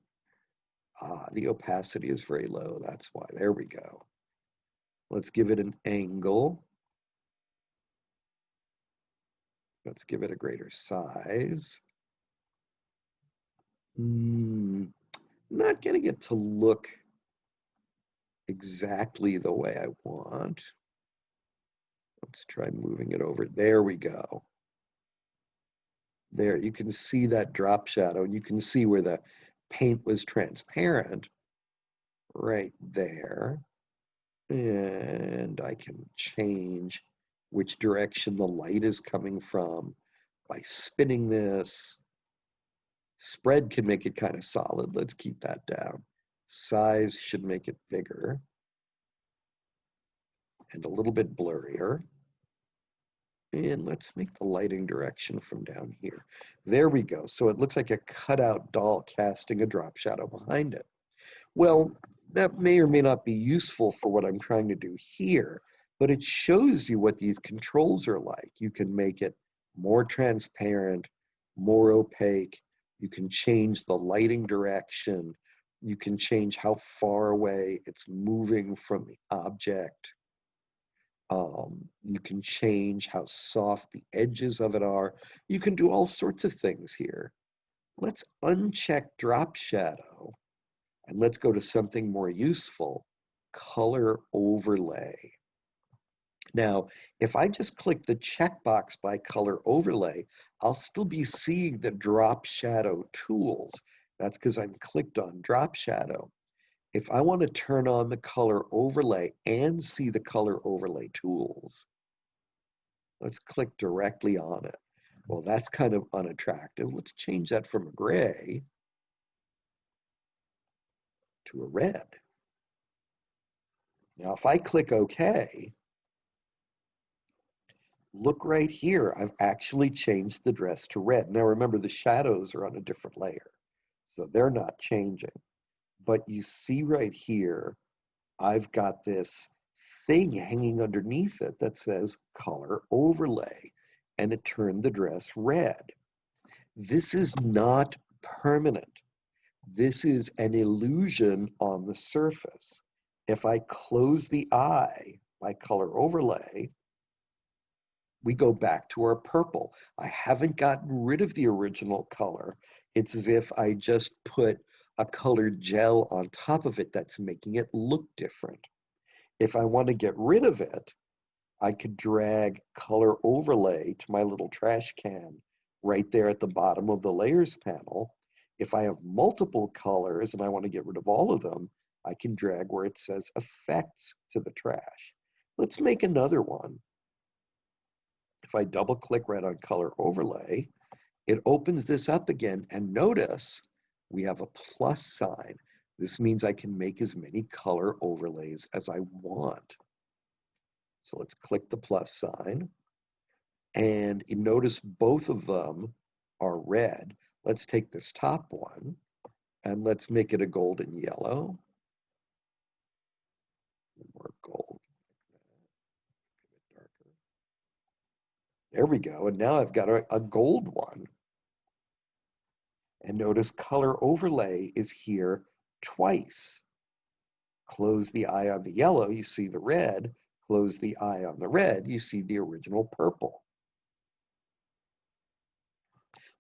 The opacity is very low. That's why. There we go. Let's give it an angle. Let's give it a greater size. Not getting it to look exactly the way I want. Let's try moving it over. There we go. There, you can see that drop shadow, and you can see where the paint was transparent right there. And I can change which direction the light is coming from by spinning this. Spread can make it kind of solid. Let's keep that down. Size should make it bigger and a little bit blurrier. And let's make the lighting direction from down here. There we go. So it looks like a cutout doll casting a drop shadow behind it. Well, that may or may not be useful for what I'm trying to do here, but it shows you what these controls are like. You can make it more transparent, more opaque. You can change the lighting direction. You can change how far away it's moving from the object. You can change how soft the edges of it are. You can do all sorts of things here. Let's uncheck drop shadow and let's go to something more useful, color overlay. Now, if I just click the checkbox by color overlay, I'll still be seeing the drop shadow tools. That's because I'm clicked on drop shadow. If I want to turn on the color overlay and see the color overlay tools, let's click directly on it. Well, that's kind of unattractive. Let's change that from a gray to a red. Now, if I click OK, look right here. I've actually changed the dress to red. Now, remember, the shadows are on a different layer, so they're not changing. But you see right here, I've got this thing hanging underneath it that says color overlay, and it turned the dress red. This is not permanent. This is an illusion on the surface. If I close the eye by color overlay, we go back to our purple. I haven't gotten rid of the original color. It's as if I just put a colored gel on top of it that's making it look different. If I want to get rid of it, I could drag color overlay to my little trash can right there at the bottom of the layers panel, If I have multiple colors and I want to get rid of all of them, I can drag where it says effects to the trash. Let's make another one. If I double click right on color overlay, it opens this up again, and notice we have a plus sign. This means I can make as many color overlays as I want. So let's click the plus sign, and you notice both of them are red. Let's take this top one and let's make it a golden yellow. More gold. Darker. There we go. And now I've got a gold one. And notice color overlay is here twice. Close the eye on the yellow, you see the red. Close the eye on the red, you see the original purple.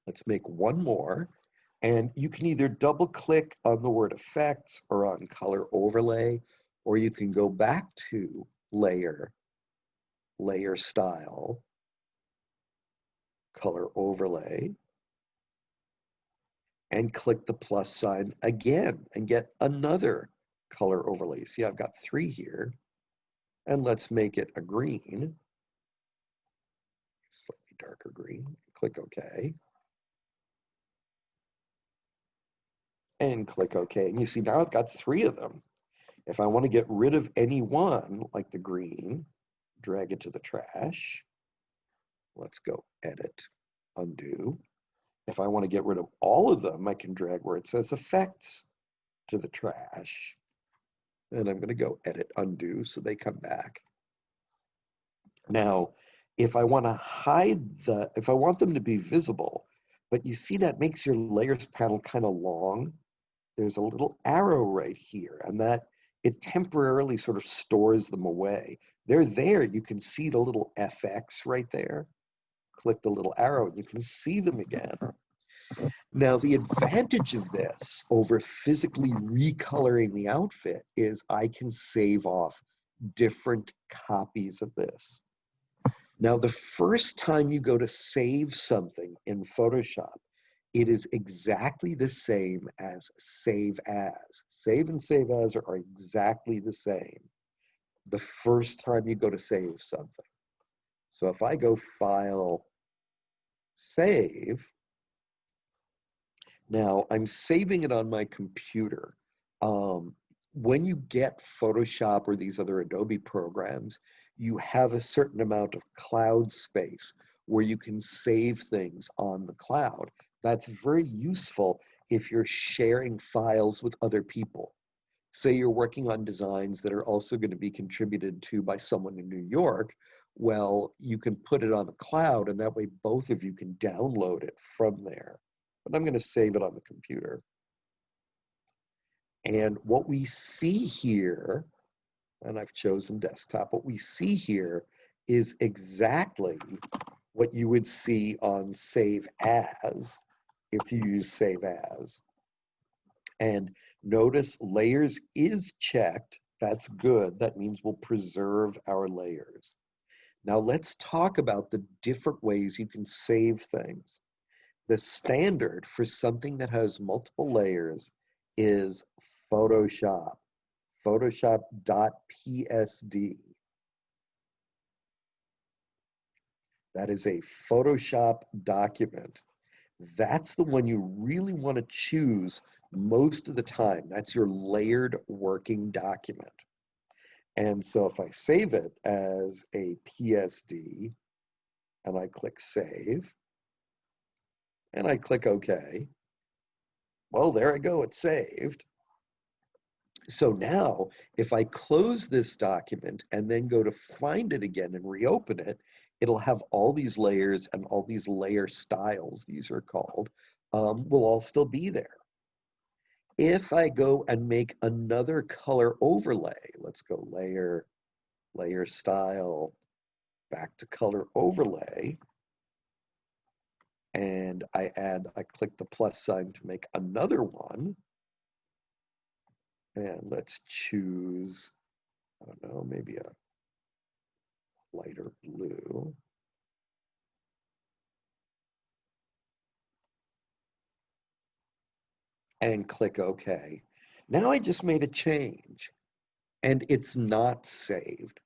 Let's make one more. And you can either double click on the word effects or on color overlay, or you can go back to layer, layer style, color overlay, and click the plus sign again and get another color overlay. See, I've got 3 here. And let's make it a green, slightly darker green. Click OK. And click OK. And you see now I've got 3 of them. If I want to get rid of any one, like the green, drag it to the trash. Let's go edit, undo. If I want to get rid of all of them, I can drag where it says effects to the trash. And I'm going to go edit, undo, so they come back. Now, if I want to hide if I want them to be visible, but you see that makes your layers panel kind of long, there's a little arrow right here, and that it temporarily sort of stores them away. They're there, you can see the little FX right there. Click the little arrow and you can see them again. Now, the advantage of this over physically recoloring the outfit is I can save off different copies of this. Now, the first time you go to save something in Photoshop, it is exactly the same as save as. Save and save as are exactly the same the first time you go to save something. So if I go File, Save, now I'm saving it on my computer. When you get Photoshop or these other Adobe programs, you have a certain amount of cloud space where you can save things on the cloud. That's very useful if you're sharing files with other people. Say you're working on designs that are also going to be contributed to by someone in New York. Well, you can put it on the cloud, and that way both of you can download it from there. But I'm going to save it on the computer. And what we see here, and I've chosen desktop, what we see here is exactly what you would see on Save As if you use Save As. And notice layers is checked. That's good. That means we'll preserve our layers. Now let's talk about the different ways you can save things. The standard for something that has multiple layers is Photoshop, Photoshop.psd. That is a Photoshop document. That's the one you really want to choose most of the time. That's your layered working document. And so if I save it as a PSD and I click Save and I click OK, well, there I go, it's saved. So now if I close this document and then go to find it again and reopen it, it'll have all these layers and all these layer styles, these are called, will all still be there. If I go and make another color overlay, let's go layer, layer style, back to color overlay, and I click the plus sign to make another one, and let's choose, I don't know, maybe a lighter blue. and click OK. Now I just made a change and it's not saved.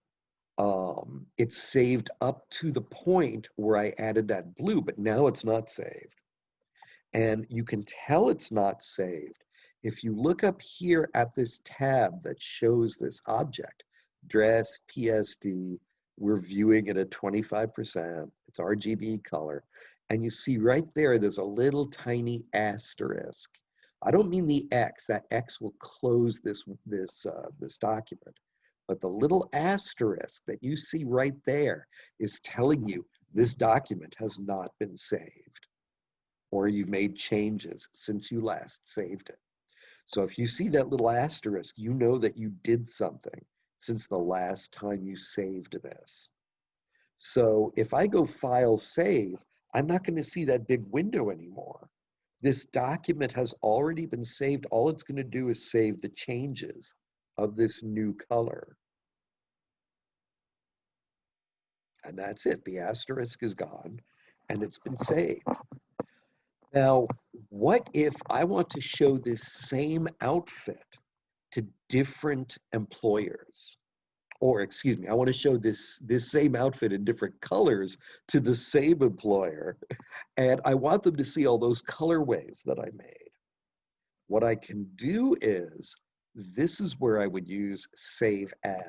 It's saved up to the point where I added that blue, but now it's not saved. And you can tell it's not saved if you look up here at this tab that shows this object, dress, PSD, we're viewing it at 25%, it's RGB color, and you see right there, there's a little tiny asterisk. I don't mean the X, that X will close this document, but the little asterisk that you see right there is telling you this document has not been saved, or you've made changes since you last saved it. So if you see that little asterisk, you know that you did something since the last time you saved this. So if I go File, Save, I'm not going to see that big window anymore. This document has already been saved. All it's going to do is save the changes of this new color. And that's it. The asterisk is gone and it's been saved. Now, what if I want to show this same outfit to different employers? Or excuse me, I want to show this same outfit in different colors to the same employer. And I want them to see all those colorways that I made. What I can do is, this is where I would use Save As.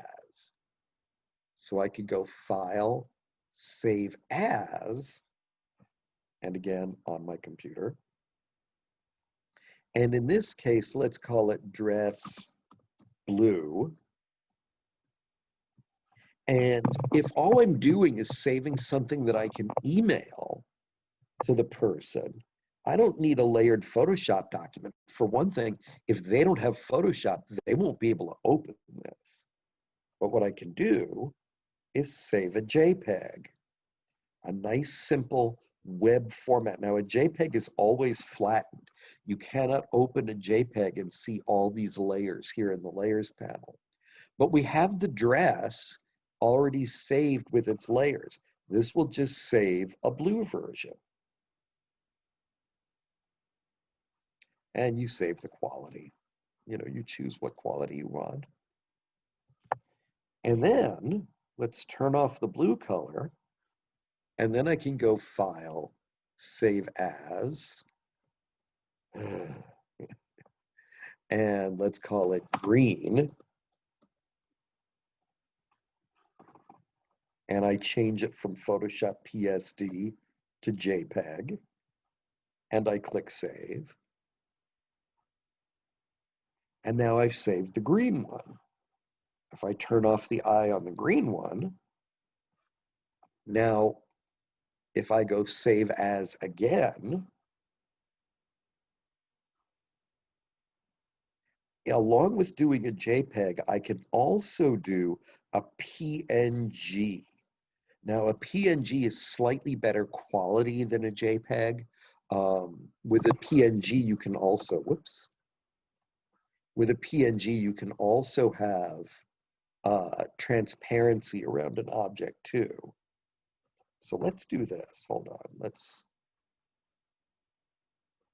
So I could go File, Save As, and again on my computer. And in this case, let's call it Dress Blue. And if all I'm doing is saving something that I can email to the person, I don't need a layered Photoshop document. For one thing, if they don't have Photoshop, they won't be able to open this. But what I can do is save a JPEG, a nice, simple web format. Now, a JPEG is always flattened. You cannot open a JPEG and see all these layers here in the Layers panel. But we have the dress already saved with its layers. This will just save a blue version. And you save the quality. You know, you choose what quality you want. And then let's turn off the blue color. And then I can go File, Save As. And let's call it green. And I change it from Photoshop PSD to JPEG. And I click Save. And now I've saved the green one. If I turn off the eye on the green one, now if I go Save As again, along with doing a JPEG, I can also do a PNG. Now, a PNG is slightly better quality than a JPEG. With a PNG, you can also, with a PNG, you can also have transparency around an object too. So let's do this. Hold on. I'm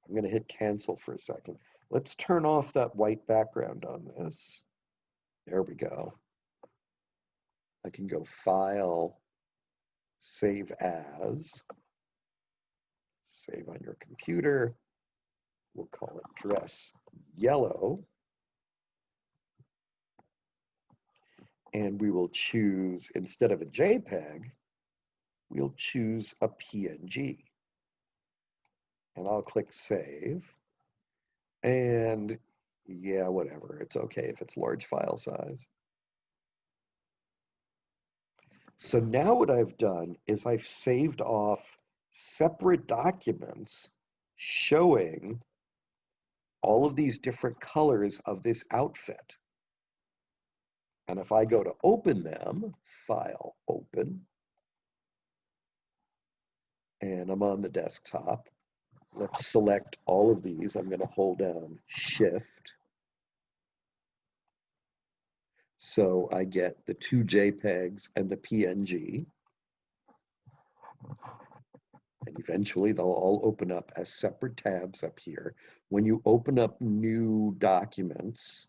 going to hit cancel for a second. Let's turn off that white background on this. There we go. I can go File, Save As, save on your computer. We'll call it Dress Yellow. And we will choose, instead of a JPEG, we'll choose a PNG. And I'll click Save. And yeah, whatever. It's okay if it's large file size. So now what I've done is I've saved off separate documents showing all of these different colors of this outfit. And if I go to open them, File, Open, and I'm on the desktop, let's select all of these. I'm going to hold down Shift. So I get the two JPEGs and the PNG. And eventually they'll all open up as separate tabs up here. When you open up new documents,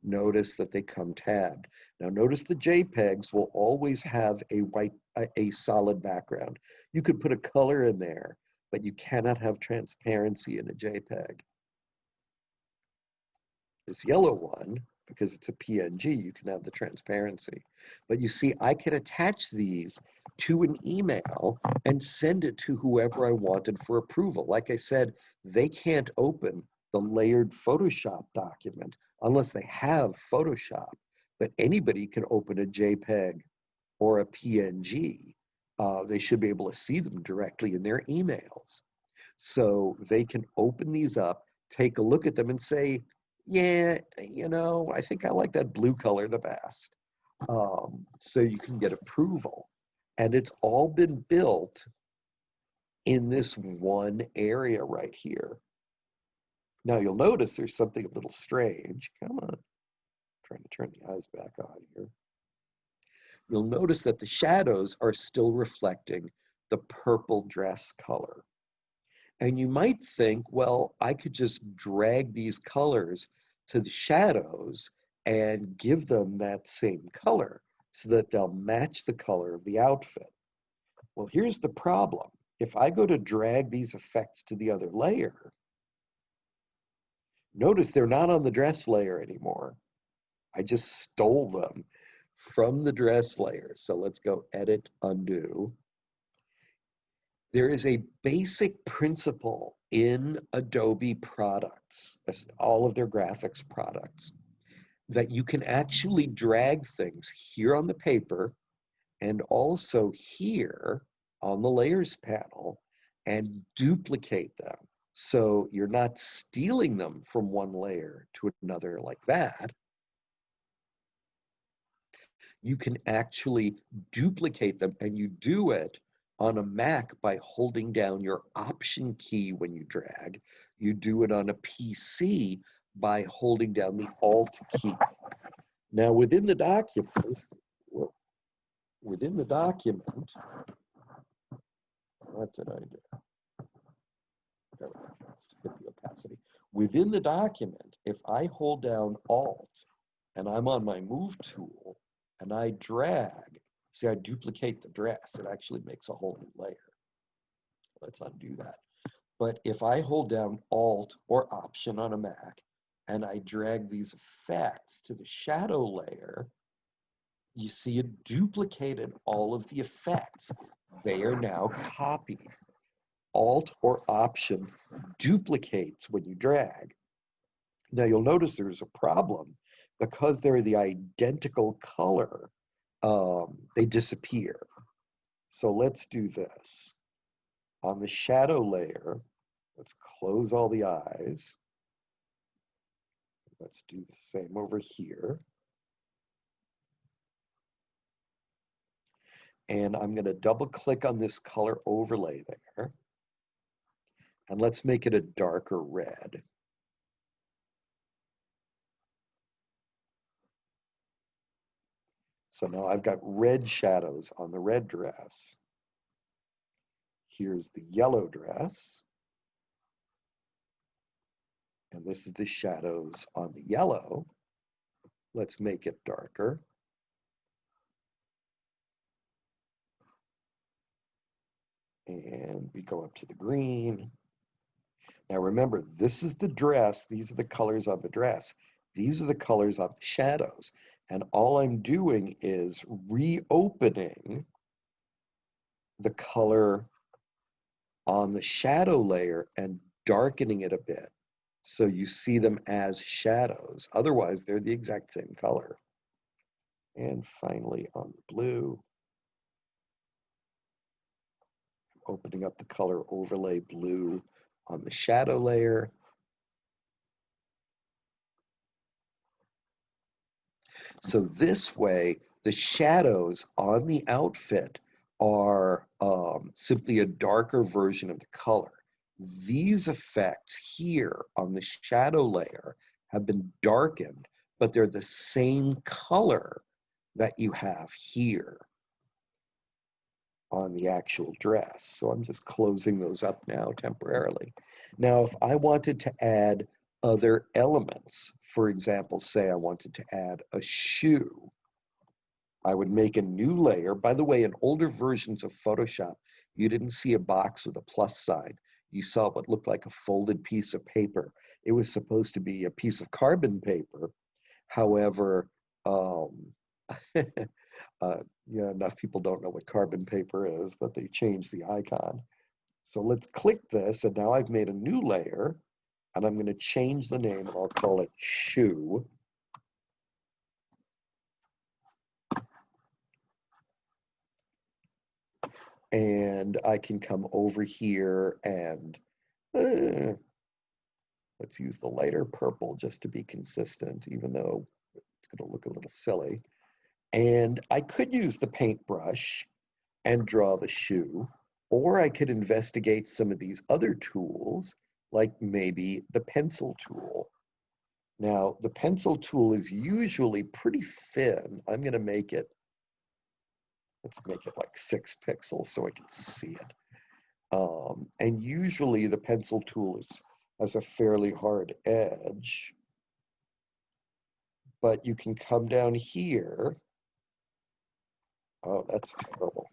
notice that they come tabbed. Now notice the JPEGs will always have a solid background. You could put a color in there, but you cannot have transparency in a JPEG. This yellow one, because it's a PNG, you can have the transparency. But you see, I can attach these to an email and send it to whoever I wanted for approval. Like I said, they can't open the layered Photoshop document unless they have Photoshop, but anybody can open a JPEG or a PNG. They should be able to see them directly in their emails. So they can open these up, take a look at them and say, yeah, I think I like that blue color the best. So you can get approval. And it's all been built in this one area right here. Now you'll notice there's something a little strange. Come on, I'm trying to turn the eyes back on here. You'll notice that the shadows are still reflecting the purple dress color. And you might think, well, I could just drag these colors to the shadows and give them that same color so that they'll match the color of the outfit. Well, here's the problem. If I go to drag these effects to the other layer, notice they're not on the dress layer anymore. I just stole them from the dress layer. So let's go edit, undo. There is a basic principle in Adobe products, all of their graphics products, that you can actually drag things here on the paper and also here on the layers panel and duplicate them. So you're not stealing them from one layer to another like that. You can actually duplicate them, and you do it on a Mac by holding down your Option key when you drag. You do it on a PC by holding down the Alt key. Now within the document, what did I do? There we go. Hit the opacity. Within the document, if I hold down Alt and I'm on my Move tool and I drag, see, I duplicate the dress. It actually makes a whole new layer. Let's undo that. But if I hold down Alt or Option on a Mac and I drag these effects to the shadow layer, you see it duplicated all of the effects. They are now copied. Alt or Option duplicates when you drag. Now you'll notice there's a problem. Because they're the identical color, they disappear. So let's do this. On the shadow layer, let's close all the eyes. Let's do the same over here. And I'm going to double click on this color overlay there. And let's make it a darker red. So now I've got red shadows on the red dress. Here's the yellow dress. And this is the shadows on the yellow. Let's make it darker. And we go up to the green. Now remember, this is the dress. These are the colors of the dress. These are the colors of the shadows. And all I'm doing is reopening the color on the shadow layer and darkening it a bit so you see them as shadows. Otherwise, they're the exact same color. And finally, on the blue, opening up the color overlay blue on the shadow layer. So this way, the shadows on the outfit are simply a darker version of the color. These effects here on the shadow layer have been darkened, but they're the same color that you have here. on the actual dress. So I'm just closing those up now temporarily. Now, if I wanted to add other elements, for example, say I wanted to add a shoe, I would make a new layer. By the way, in older versions of Photoshop, you didn't see a box with a plus sign. You saw what looked like a folded piece of paper. It was supposed to be a piece of carbon paper. However, um, yeah, enough people don't know what carbon paper is that they changed the icon. So let's click this, and now I've made a new layer, and I'm going to change the name, and I'll call it shoe. And I can come over here and let's use the lighter purple just to be consistent, even though it's going to look a little silly. And I could use the paintbrush and draw the shoe, or I could investigate some of these other tools, like maybe the pencil tool. Now, the pencil tool is usually pretty thin. I'm going to make it, let's make it like 6 pixels so I can see it. And usually the pencil tool has a fairly hard edge, but you can come down here. Oh, that's terrible.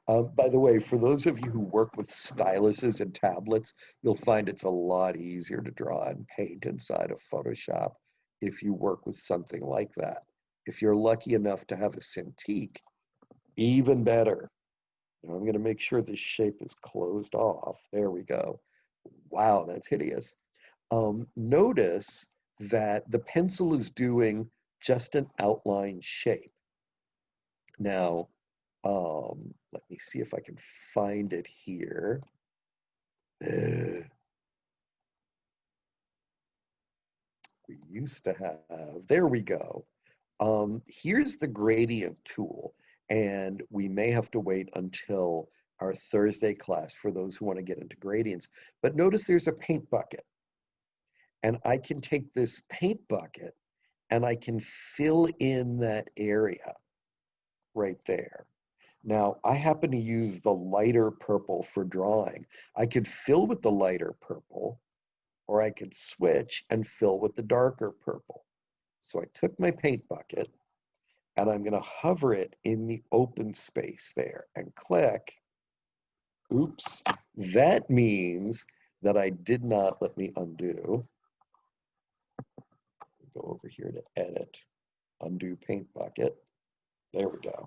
By the way, for those of you who work with styluses and tablets, you'll find it's a lot easier to draw and paint inside of Photoshop if you work with something like that. If you're lucky enough to have a Cintiq, even better. Now I'm going to make sure this shape is closed off. There we go. Wow, that's hideous. Notice that the pencil is doing just an outline shape. Now, let me see if I can find it here. We used to have, there we go. Here's the gradient tool, and we may have to wait until our Thursday class for those who want to get into gradients. But notice there's a paint bucket, and I can take this paint bucket and I can fill in that area right there. Now, I happen to use the lighter purple for drawing. I could fill with the lighter purple, or I could switch and fill with the darker purple. So I took my paint bucket, and I'm going to hover it in the open space there and click. Oops, that means that I did not let me undo. Go over here to edit, undo paint bucket. There we go.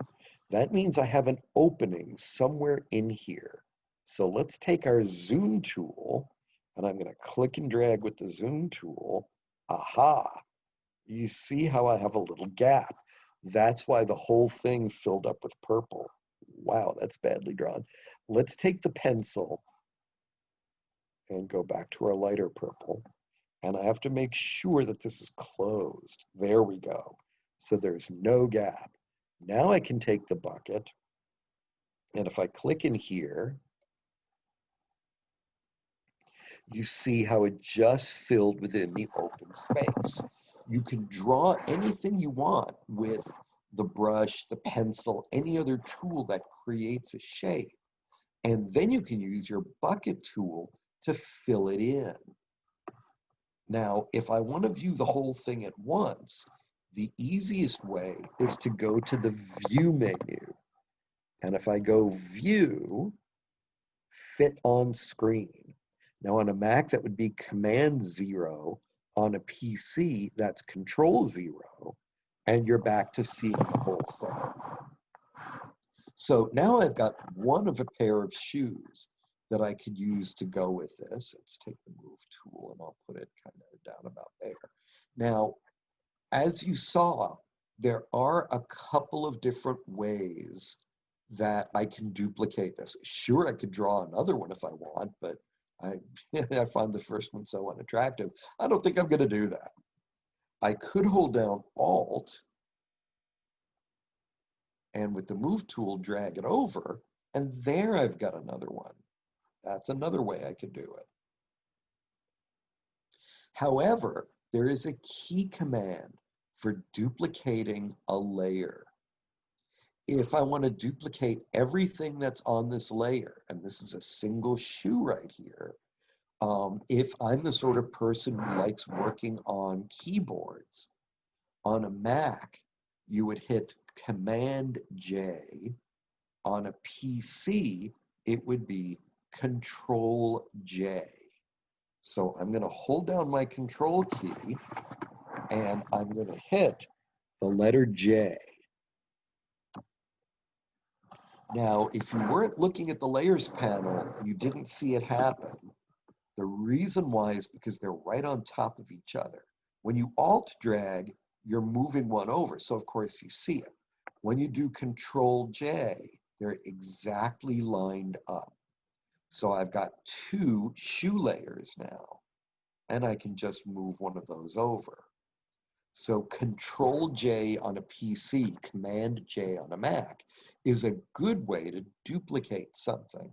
That means I have an opening somewhere in here. So let's take our zoom tool, and I'm going to click and drag with the zoom tool. Aha! You see how I have a little gap. That's why the whole thing filled up with purple. Wow, that's badly drawn. Let's take the pencil and go back to our lighter purple. And I have to make sure that this is closed. There we go. So there's no gap. Now I can take the bucket, and if I click in here, you see how it just filled within the open space. You can draw anything you want with the brush, the pencil, any other tool that creates a shape. And then you can use your bucket tool to fill it in. Now, if I want to view the whole thing at once, the easiest way is to go to the View menu. And if I go View, Fit on Screen. Now on a Mac, that would be Command 0. On a PC, that's Control 0. And you're back to seeing the whole thing. So now I've got one of a pair of shoes that I could use to go with this. Let's take the Move tool and I'll put it kind of down about there. Now, as you saw, there are a couple of different ways that I can duplicate this. Sure, I could draw another one if I want, but I find the first one so unattractive. I don't think I'm going to do that. I could hold down Alt and with the Move tool, drag it over, and there I've got another one. That's another way I could do it. However, there is a key command for duplicating a layer. if I want to duplicate everything that's on this layer, and this is a single shoe right here, if I'm the sort of person who likes working on keyboards, on a Mac, you would hit Command J. On a PC, it would be Control J. So I'm going to hold down my Control key, and I'm going to hit the letter J. Now, if you weren't looking at the layers panel, you didn't see it happen. The reason why is because they're right on top of each other. When you alt drag, you're moving one over, so of course you see it. When you do Control J, they're exactly lined up. So I've got two shoe layers now, and I can just move one of those over. So Control J on a PC, Command J on a Mac is a good way to duplicate something.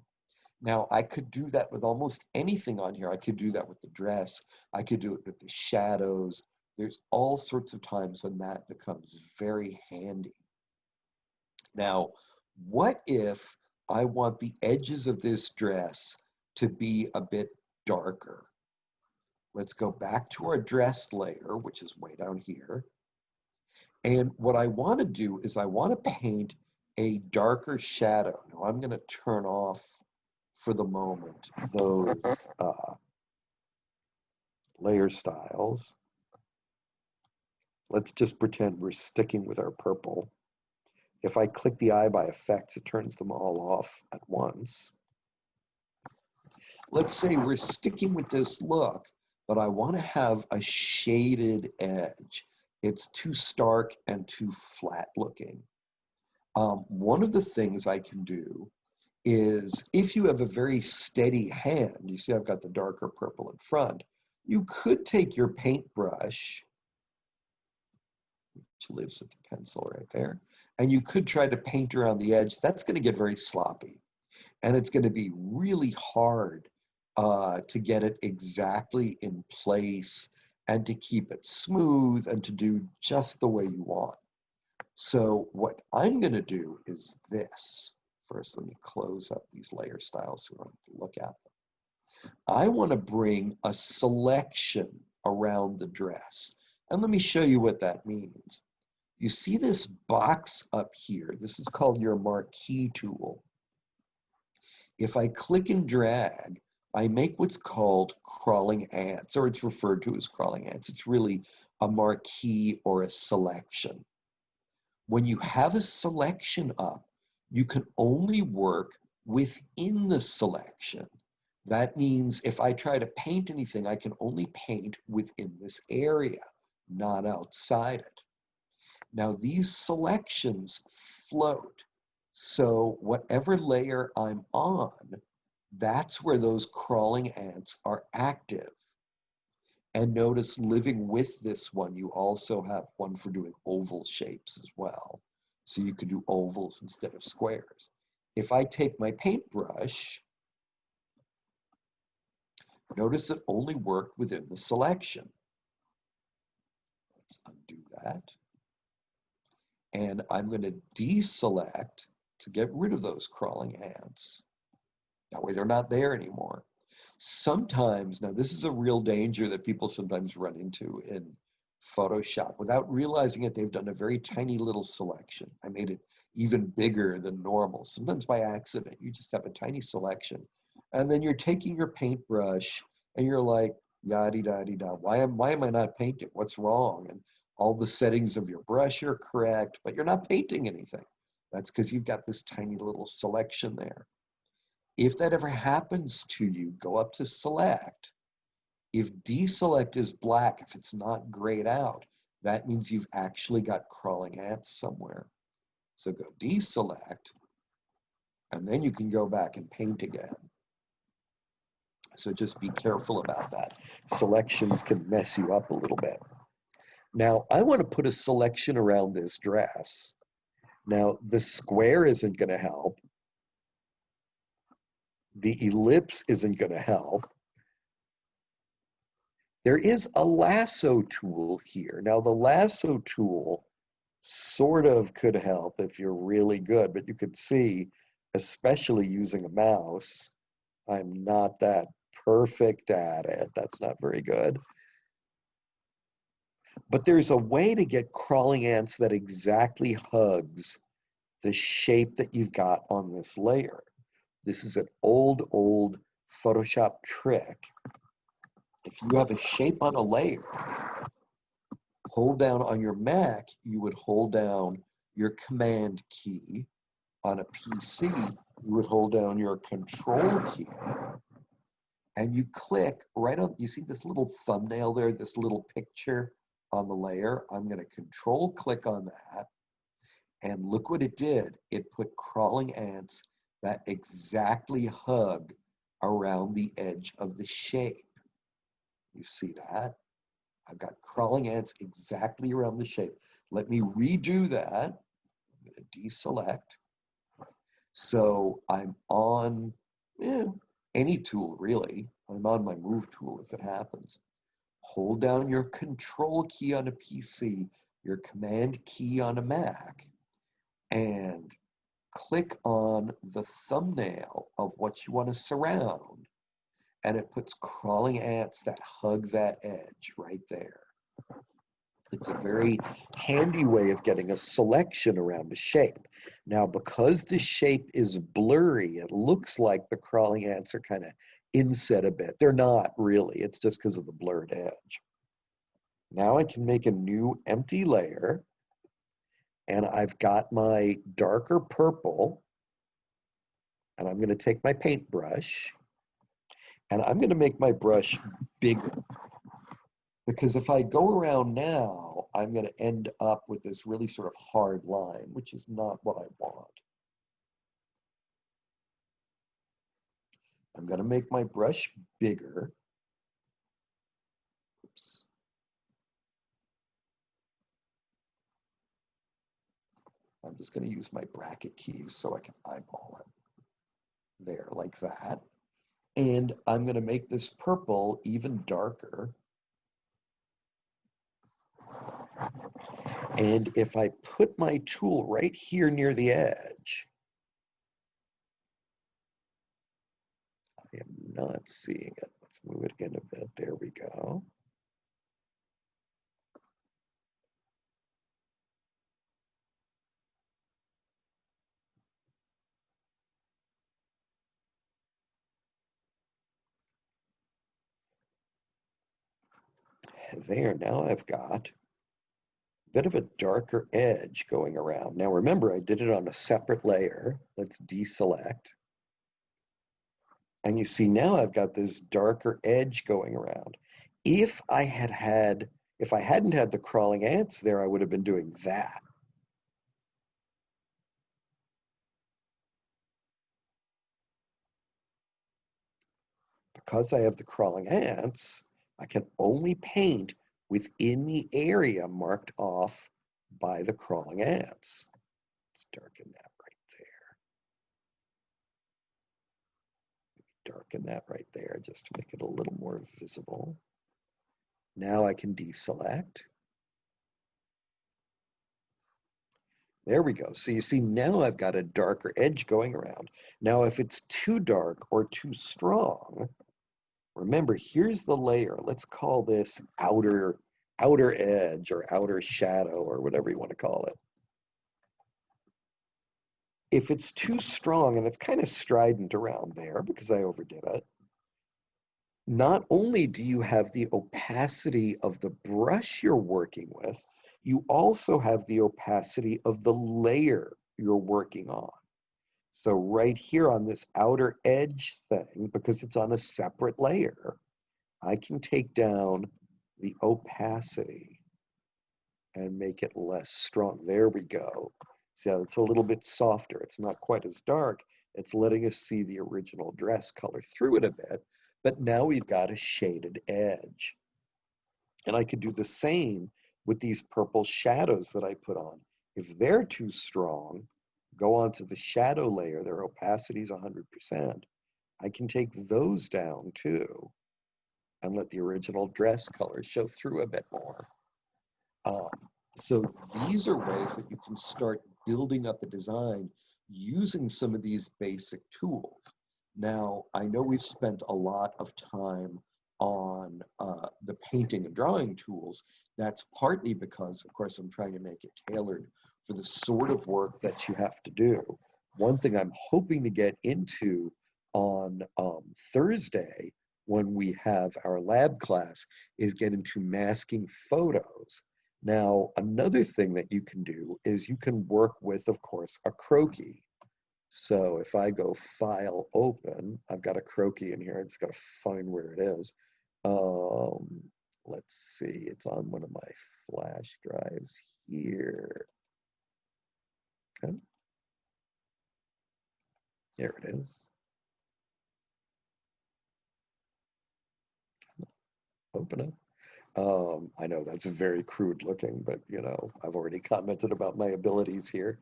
Now, I could do that with almost anything on here. I could do that with the dress. I could do it with the shadows. There's all sorts of times when that becomes very handy. Now, what if I want the edges of this dress to be a bit darker? Let's go back to our dress layer, which is way down here. And what I want to do is I want to paint a darker shadow. Now I'm going to turn off for the moment those layer styles. Let's just pretend we're sticking with our purple. If I click the eye by effects, it turns them all off at once. Let's say we're sticking with this look, but I want to have a shaded edge. It's too stark and too flat looking. One of the things I can do is if you have a very steady hand, you see I've got the darker purple in front, you could take your paintbrush, which lives with the pencil right there, and you could try to paint around the edge. That's going to get very sloppy, and it's going to be really hard to get it exactly in place and to keep it smooth and to do just the way you want. So what I'm going to do is this. First, let me close up these layer styles so we don't have to look at them. I want to bring a selection around the dress. And let me show you what that means. You see this box up here? This is called your marquee tool. If I click and drag, I make what's called crawling ants, or it's referred to as crawling ants. It's really a marquee or a selection. When you have a selection up, you can only work within the selection. That means if I try to paint anything, I can only paint within this area, not outside it. Now these selections float. So whatever layer I'm on, that's where those crawling ants are active. And notice living with this one, you also have one for doing oval shapes as well. So you could do ovals instead of squares. If I take my paintbrush, notice it only worked within the selection. Let's undo that. And I'm going to deselect to get rid of those crawling ants. That way they're not there anymore. Sometimes, now this is a real danger that people sometimes run into in Photoshop. Without realizing it, they've done a very tiny little selection. I made it even bigger than normal. Sometimes by accident, you just have a tiny selection. And then you're taking your paintbrush and you're like, yada-da-da-da, why am I not painting? What's wrong? And all the settings of your brush are correct, but you're not painting anything. That's because you've got this tiny little selection there. If that ever happens to you, go up to select. If deselect is black, if it's not grayed out, that means you've actually got crawling ants somewhere. So go deselect, and then you can go back and paint again. So just be careful about that. Selections can mess you up a little bit. Now, I want to put a selection around this dress. Now, the square isn't going to help. The ellipse isn't going to help. There is a lasso tool here. Now, the lasso tool sort of could help if you're really good, but you could see, especially using a mouse, I'm not that perfect at it. That's not very good. But there's a way to get crawling ants that exactly hugs the shape that you've got on this layer. This is an old Photoshop trick. If you have a shape on a layer, hold down on your Mac, you would hold down your Command key. On a PC, you would hold down your Control key, and you click right on, you see this little thumbnail there, this little picture on the layer? I'm going to Control click on that, and look what it did. It put crawling ants that exactly hug around the edge of the shape. You see that? I've got crawling ants exactly around the shape. Let me redo that. I'm going to deselect. So I'm on any tool, really. I'm on my move tool as it happens. Hold down your Control key on a PC, your Command key on a Mac, and click on the thumbnail of what you want to surround. And it puts crawling ants that hug that edge right there. It's a very handy way of getting a selection around a shape. Now, because the shape is blurry, it looks like the crawling ants are kind of inset a bit. They're not really, it's just because of the blurred edge. Now I can make a new empty layer, and I've got my darker purple, and I'm going to take my paintbrush, and I'm going to make my brush bigger. Because if I go around now, I'm going to end up with this really sort of hard line, which is not what I want. I'm going to make my brush bigger. Oops. I'm just going to use my bracket keys so I can eyeball it. There, like that. And I'm going to make this purple even darker. And if I put my tool right here near the edge, I am not seeing it. Let's move it in a bit. There we go. There, now I've got a bit of a darker edge going around. Now remember, I did it on a separate layer. Let's deselect. And you see now I've got this darker edge going around. If I hadn't had the crawling ants there, I would have been doing that. Because I have the crawling ants, I can only paint within the area marked off by the crawling ants. Let's darken that right there. Darken that right there just to make it a little more visible. Now I can deselect. There we go. So you see now I've got a darker edge going around. Now if it's too dark or too strong, remember here's the layer. Let's call this outer edge or outer shadow or whatever you want to call it. If it's too strong and it's kind of strident around there because I overdid it, not only do you have the opacity of the brush you're working with, you also have the opacity of the layer you're working on. So right here on this outer edge thing, because it's on a separate layer, I can take down the opacity and make it less strong. There we go. See how it's a little bit softer. It's not quite as dark. It's letting us see the original dress color through it a bit, but now we've got a shaded edge. And I could do the same with these purple shadows that I put on. If they're too strong, go onto the shadow layer, their opacity is 100%. I can take those down too and let the original dress color show through a bit more. So these are ways that you can start building up a design using some of these basic tools. Now, I know we've spent a lot of time on the painting and drawing tools. That's partly because, of course, I'm trying to make it tailored for the sort of work that you have to do. One thing I'm hoping to get into on Thursday when we have our lab class is get into masking photos. Now, another thing that you can do is you can work with, of course, a croquis. So if I go File, Open, I've got a croquis in here. I just got to find where it is. Um, let's see, it's on one of my flash drives here. Okay. There it is. Open it. I know that's very crude looking, but you know, I've already commented about my abilities here.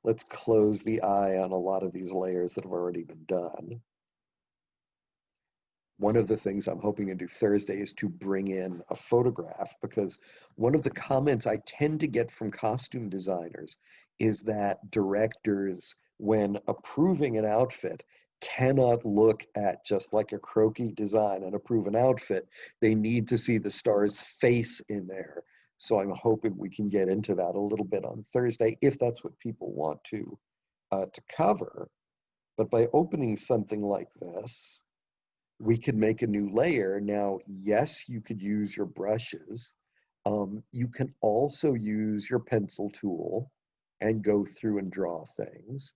Let's close the eye on a lot of these layers that have already been done. One of the things I'm hoping to do Thursday is to bring in a photograph, because one of the comments I tend to get from costume designers is that directors, when approving an outfit, cannot look at just like a croquis design and approve an outfit. They need to see the star's face in there. So I'm hoping we can get into that a little bit on Thursday, if that's what people want to cover. But by opening something like this, we could make a new layer. Now, yes, you could use your brushes. You can also use your pencil tool and go through and draw things.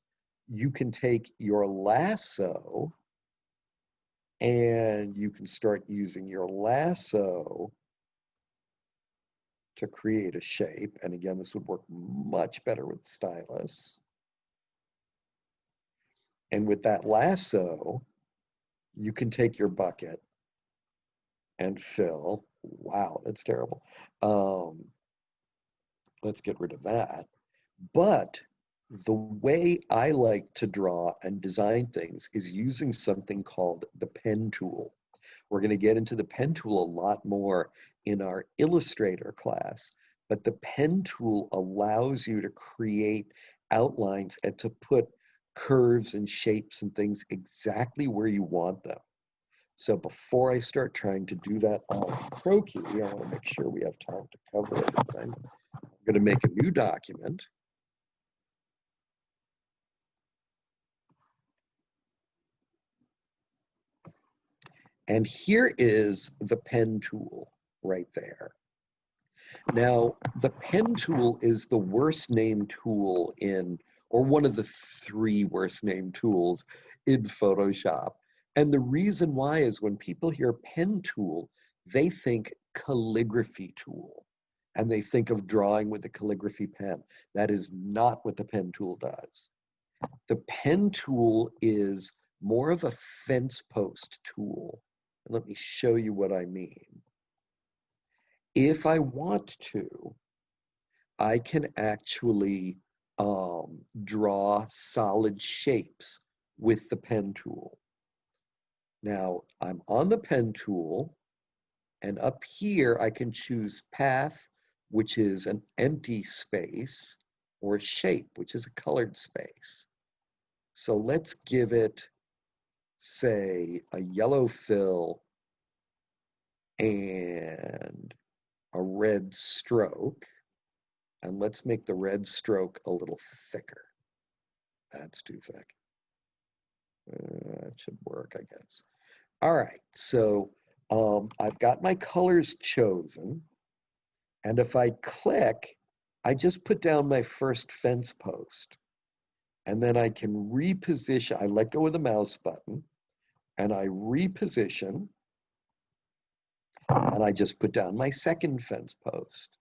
You can take your lasso and you can start using your lasso to create a shape. And again, this would work much better with stylus. And with that lasso, you can take your bucket and fill. Wow, that's terrible. Let's get rid of that. But the way I like to draw and design things is using something called the pen tool. We're going to get into the pen tool a lot more in our Illustrator class, but the pen tool allows you to create outlines and to put curves and shapes and things exactly where you want them. So before I start trying to do that on croquis, I want to make sure we have time to cover everything. I'm going to make a new document. And here is the pen tool right there. Now, the pen tool is the worst named tool in, or one of the three worst named tools in Photoshop. And the reason why is when people hear pen tool, they think calligraphy tool. And they think of drawing with the calligraphy pen. That is not what the pen tool does. The pen tool is more of a fence post tool. And let me show you what I mean. If I want to, I can actually draw solid shapes with the pen tool. Now, I'm on the pen tool, and up here I can choose path, which is an empty space, or shape, which is a colored space. So let's give it, say, a yellow fill and a red stroke. And let's make the red stroke a little thicker. That's too thick. That should work, I guess. All right, so I've got my colors chosen. And if I click, I just put down my first fence post. And then I can reposition. I let go of the mouse button and I reposition. And I just put down my second fence post.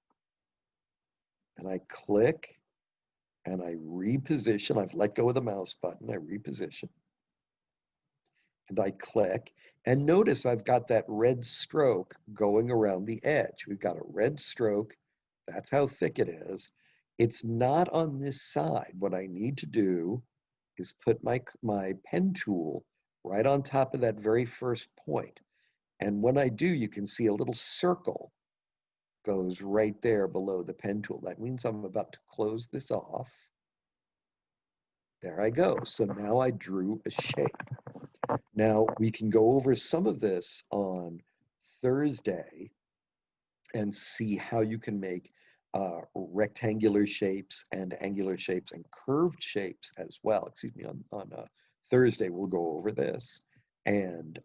And I click and I reposition. I've let go of the mouse button. I reposition. And I click. And notice I've got that red stroke going around the edge. We've got a red stroke. That's how thick it is. It's not on this side. What I need to do is put my pen tool right on top of that very first point. And when I do, you can see a little circle goes right there below the pen tool. That means I'm about to close this off. There I go. So now I drew a shape. Now we can go over some of this on Thursday and see how you can make rectangular shapes and angular shapes and curved shapes as well. Excuse me, on Thursday we'll go over this and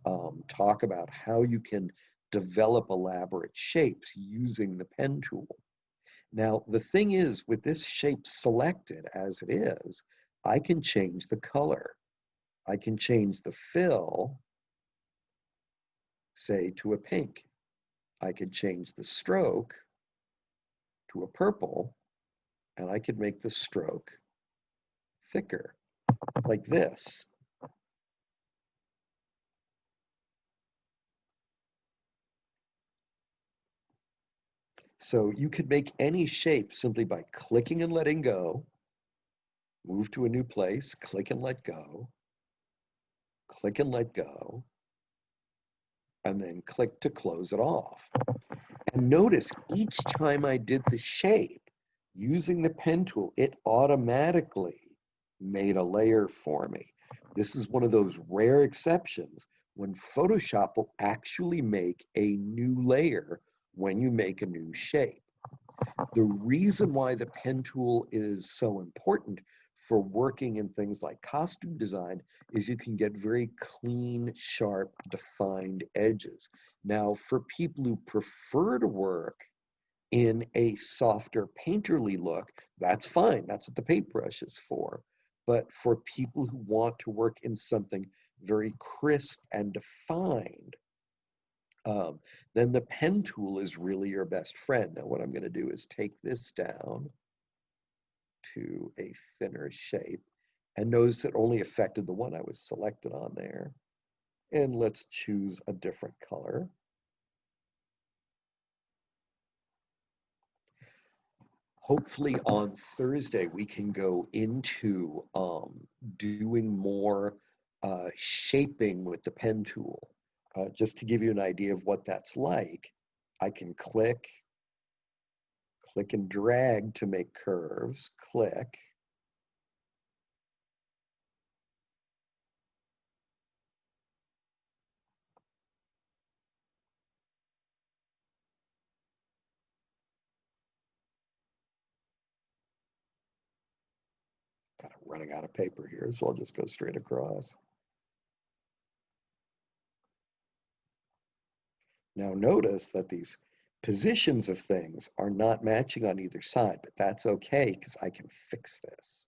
talk about how you can develop elaborate shapes using the pen tool. Now, the thing is, with this shape selected as it is, I can change the color. I can change the fill, say, to a pink. I could change the stroke to a purple, and I could make the stroke thicker, like this. So you could make any shape simply by clicking and letting go, move to a new place, click and let go, click and let go, and then click to close it off. And notice each time I did the shape using the pen tool, it automatically made a layer for me. This is one of those rare exceptions when Photoshop will actually make a new layer when you make a new shape. The reason why the pen tool is so important for working in things like costume design is you can get very clean, sharp, defined edges. Now, for people who prefer to work in a softer painterly look, that's fine. That's what the paintbrush is for. But for people who want to work in something very crisp and defined, then the pen tool is really your best friend. Now, what I'm going to do is take this down to a thinner shape, and notice it only affected the one I was selected on there. And let's choose a different color. Hopefully on Thursday, we can go into doing more shaping with the pen tool. Just to give you an idea of what that's like, I can click and drag to make curves, click. Kind of running out of paper here, so I'll just go straight across. Now notice that these positions of things are not matching on either side, but that's okay because I can fix this.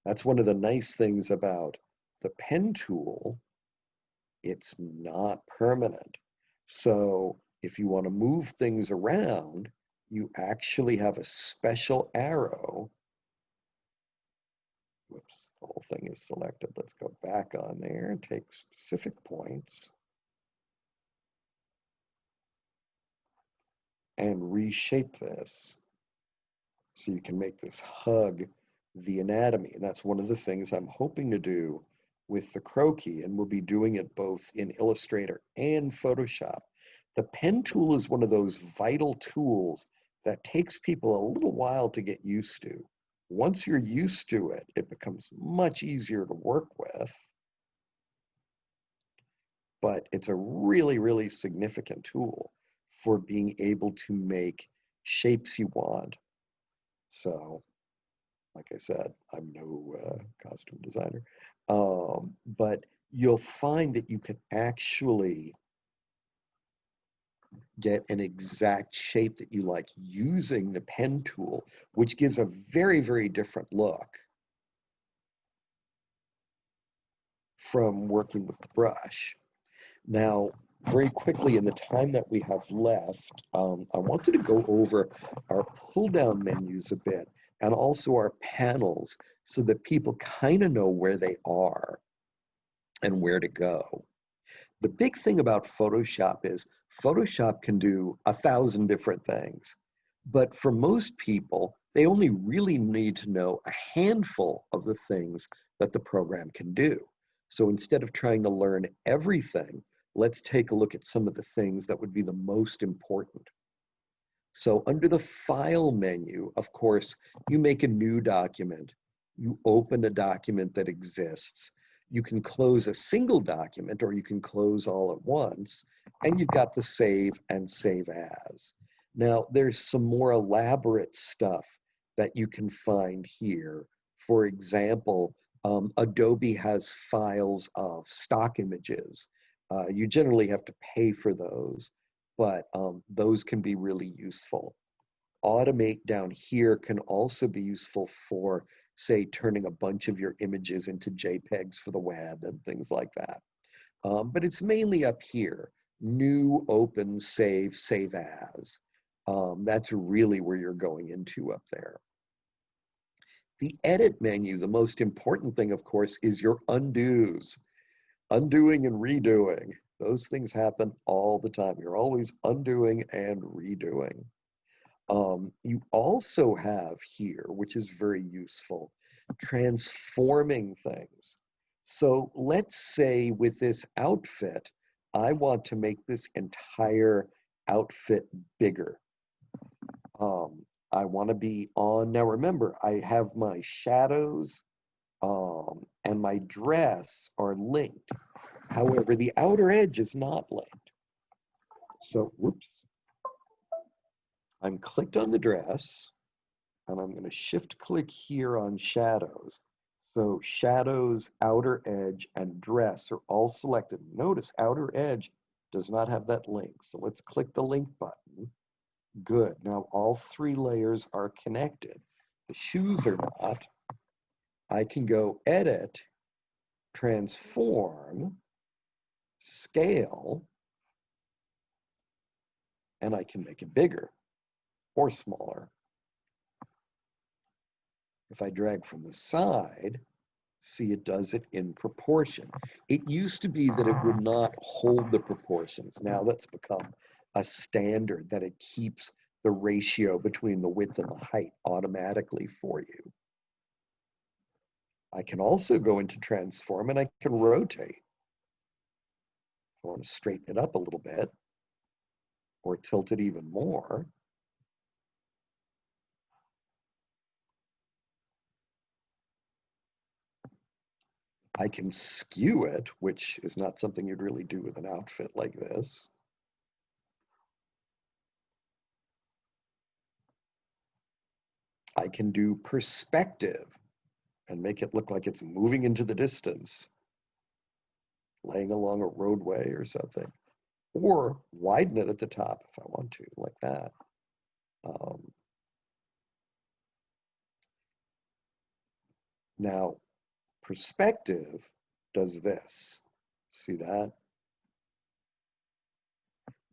That's one of the nice things about the pen tool. It's not permanent. So if you want to move things around, you actually have a special arrow. Whoops, the whole thing is selected. Let's go back on there and take specific points and reshape this. So you can make this hug the anatomy. And that's one of the things I'm hoping to do with the croquis, and we'll be doing it both in Illustrator and Photoshop. The pen tool is one of those vital tools that takes people a little while to get used to. Once you're used to it, it becomes much easier to work with. But it's a really, really significant tool for being able to make shapes you want. So, like I said, I'm no costume designer, but you'll find that you can actually get an exact shape that you like using the pen tool, which gives a very, very different look from working with the brush. Now, very quickly in the time that we have left, I wanted to go over our pull-down menus a bit and also our panels so that people kind of know where they are and where to go. The big thing about Photoshop is Photoshop can do 1,000 different things, but for most people, they only really need to know a handful of the things that the program can do. So instead of trying to learn everything, let's take a look at some of the things that would be the most important. So under the File menu, of course, you make a new document. You open a document that exists. You can close a single document or you can close all at once, and you've got the Save and Save As. Now, there's some more elaborate stuff that you can find here. For example, Adobe has files of stock images. You generally have to pay for those, but those can be really useful. Automate down here can also be useful for, say, turning a bunch of your images into JPEGs for the web and things like that. But it's mainly up here. New, open, save, save as. That's really where you're going into up there. The edit menu, the most important thing, of course, is your undos. Undoing and redoing. Those things happen all the time. You're always undoing and redoing. You also have here, which is very useful, transforming things. So let's say with this outfit, I want to make this entire outfit bigger. I want to be on, now remember, I have my shadows and my dress are linked. However, the outer edge is not linked. So, whoops. I'm clicked on the dress, and I'm going to shift click here on shadows. So shadows, outer edge, and dress are all selected. Notice outer edge does not have that link. So let's click the link button. Good. Now all three layers are connected. The shoes are not. I can go edit, transform, scale, and I can make it bigger or smaller. If I drag from the side, see, it does it in proportion. It used to be that it would not hold the proportions. Now that's become a standard that it keeps the ratio between the width and the height automatically for you. I can also go into transform and I can rotate. If I want to straighten it up a little bit or tilt it even more, I can skew it, which is not something you'd really do with an outfit like this. I can do perspective and make it look like it's moving into the distance, laying along a roadway or something. Or widen it at the top if I want to, like that. Now, perspective does this. See that?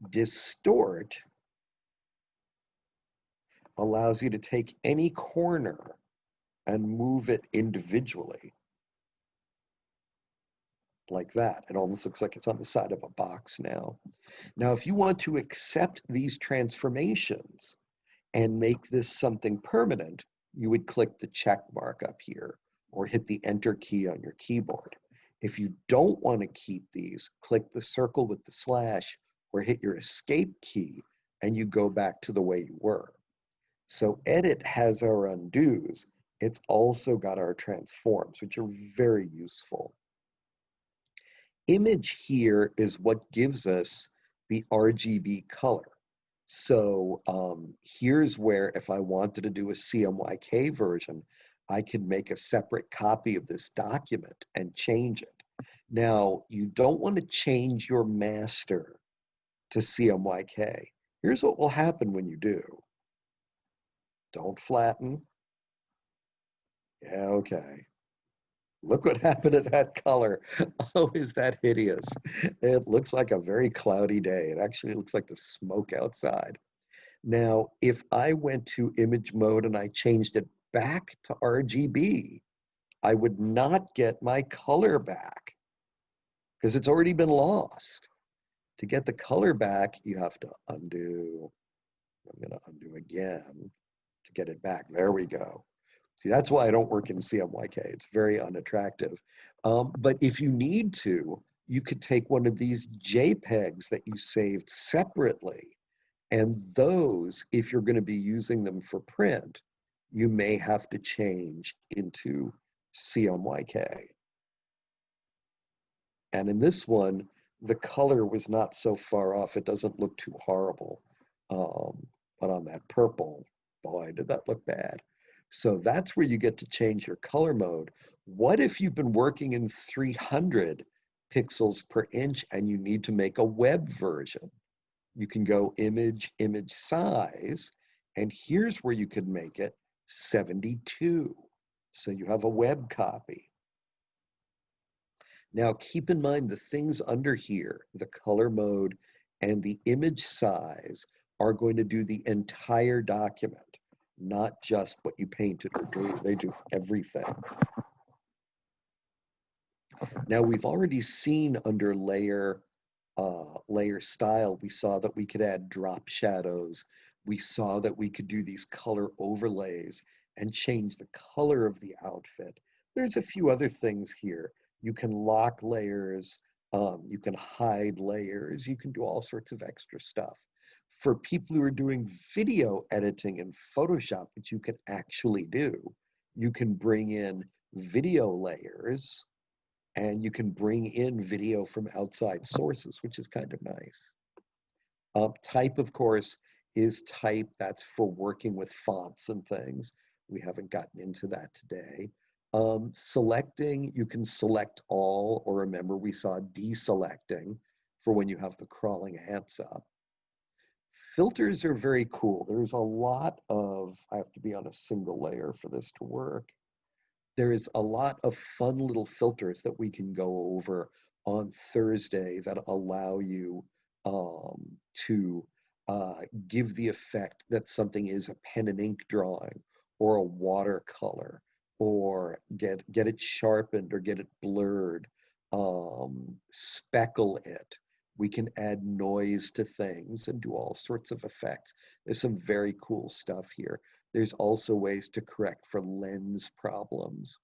Distort allows you to take any corner and move it individually. Like that. It almost looks like it's on the side of a box now. Now, if you want to accept these transformations and make this something permanent, you would click the check mark up here or hit the enter key on your keyboard. If you don't want to keep these, click the circle with the slash or hit your escape key and you go back to the way you were. So edit has our undos. It's also got our transforms, which are very useful. Image here is what gives us the RGB color. So here's where if I wanted to do a CMYK version, I could make a separate copy of this document and change it. Now, you don't want to change your master to CMYK. Here's what will happen when you do. Don't flatten. Yeah, okay. Look what happened to that color. Oh, is that hideous? It looks like a very cloudy day. It actually looks like the smoke outside. Now, if I went to image mode and I changed it back to RGB, I would not get my color back because it's already been lost. To get the color back, you have to undo. I'm going to undo again to get it back. There we go. See, that's why I don't work in CMYK. It's very unattractive. But if you need to, you could take one of these JPEGs that you saved separately And those, if you're going to be using them for print, you may have to change into CMYK. And in this one, the color was not so far off. It doesn't look too horrible. But on that purple, boy, did that look bad. So that's where you get to change your color mode. What if you've been working in 300 pixels per inch and you need to make a web version? You can go image, image size, and here's where you could make it 72. So you have a web copy. Now keep in mind the things under here, the color mode and the image size, are going to do the entire document, not just what you painted or drew. They do everything. Now we've already seen under layer style, we saw that we could add drop shadows. We saw that we could do these color overlays and change the color of the outfit. There's a few other things here. You can lock layers, you can hide layers, you can do all sorts of extra stuff. For people who are doing video editing in Photoshop, which you can actually do, you can bring in video layers, and you can bring in video from outside sources, which is kind of nice. Type, of course, is type. That's for working with fonts and things. We haven't gotten into that today. Selecting, you can select all, or remember we saw deselecting for when you have the crawling ants up. Filters are very cool. There's a lot of, I have to be on a single layer for this to work. There is a lot of fun little filters that we can go over on Thursday that allow you to give the effect that something is a pen and ink drawing or a watercolor, or get it sharpened or get it blurred, speckle it. We can add noise to things and do all sorts of effects. There's some very cool stuff here. There's also ways to correct for lens problems.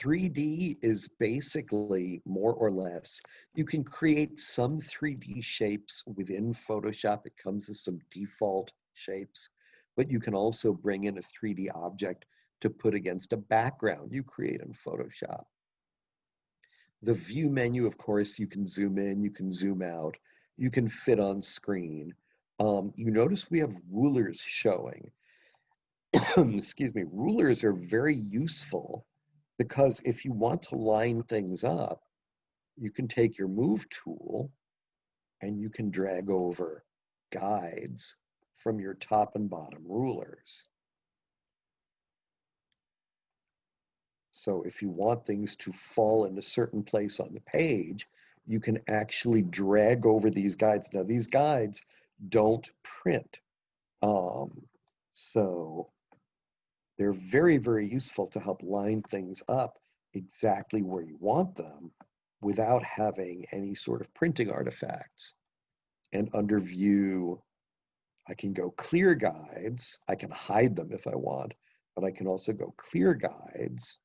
3D is basically more or less, you can create some 3D shapes within Photoshop. It comes with some default shapes, but you can also bring in a 3D object to put against a background you create in Photoshop. The view menu, of course, you can zoom in, you can zoom out, you can fit on screen. You notice we have rulers showing. Excuse me, rulers are very useful because if you want to line things up, you can take your move tool and you can drag over guides from your top and bottom rulers. So if you want things to fall in a certain place on the page, you can actually drag over these guides. Now these guides don't print. So they're very, very useful to help line things up exactly where you want them without having any sort of printing artifacts. And under view, I can go clear guides. I can hide them if I want, but I can also go clear guides,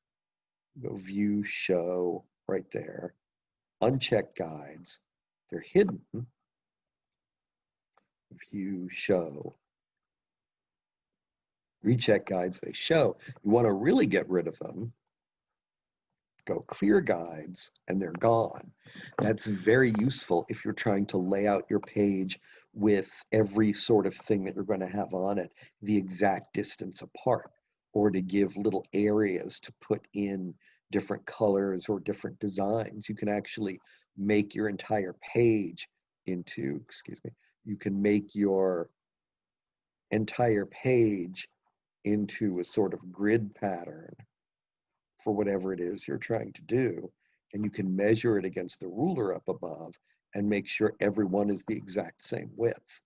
go view, show, right there, uncheck guides. They're hidden. View, show. Recheck guides, they show. You want to really get rid of them, go clear guides, and they're gone. That's very useful if you're trying to lay out your page with every sort of thing that you're going to have on it the exact distance apart, or to give little areas to put in different colors or different designs. You can actually make your entire page into, excuse me, you can make your entire page into a sort of grid pattern for whatever it is you're trying to do. And you can measure it against the ruler up above and make sure everyone is the exact same width.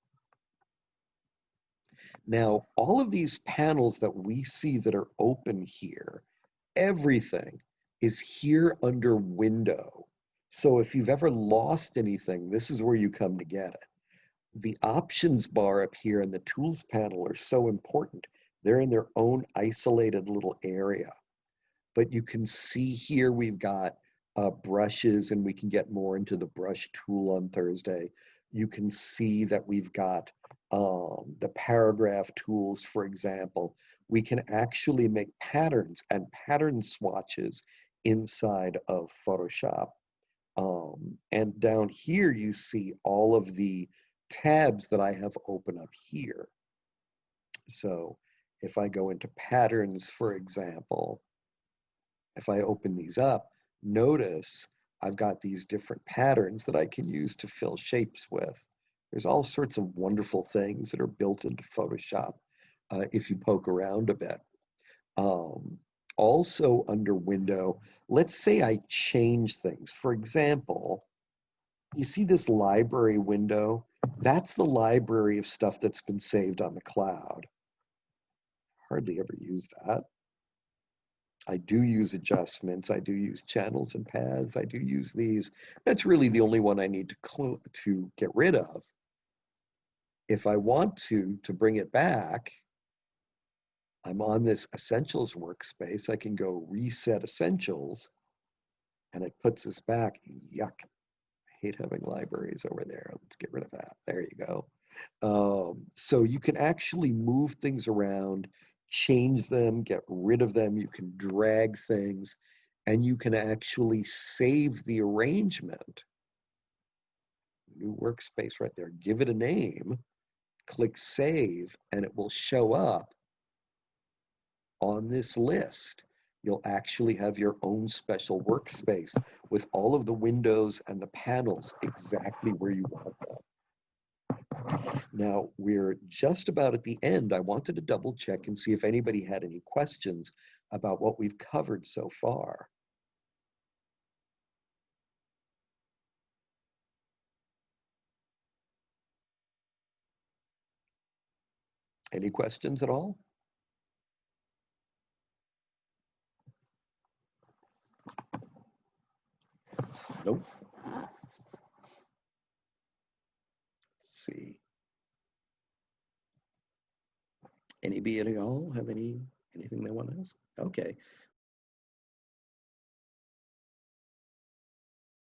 Now, all of these panels that we see that are open here, everything is here under window. So if you've ever lost anything, this is where you come to get it. The options bar up here and the tools panel are so important. They're in their own isolated little area. But you can see here we've got brushes, and we can get more into the brush tool on Thursday. You can see that we've got the paragraph tools, for example. We can actually make patterns and pattern swatches inside of Photoshop. And down here, you see all of the tabs that I have open up here. So if I go into patterns, for example, if I open these up, notice I've got these different patterns that I can use to fill shapes with. There's all sorts of wonderful things that are built into Photoshop if you poke around a bit. Um, Also under window, let's say I change things. For example, you see this library window? That's the library of stuff that's been saved on the cloud. Hardly ever use that. I do use adjustments. I do use channels and paths. I do use these. That's really the only one I need to get rid of. If I want to bring it back, I'm on this Essentials workspace. I can go Reset Essentials, and it puts us back. Yuck. I hate having libraries over there. Let's get rid of that. There you go. So you can actually move things around, change them, get rid of them. You can drag things, and you can actually save the arrangement. New workspace right there. Give it a name, click save, and it will show up on this list. You'll actually have your own special workspace with all of the windows and the panels exactly where you want them. Now, we're just about at the end. I wanted to double check and see if anybody had any questions about what we've covered so far. Any questions at all? Nope. Let's see. Anybody at all have anything they want to ask? Okay.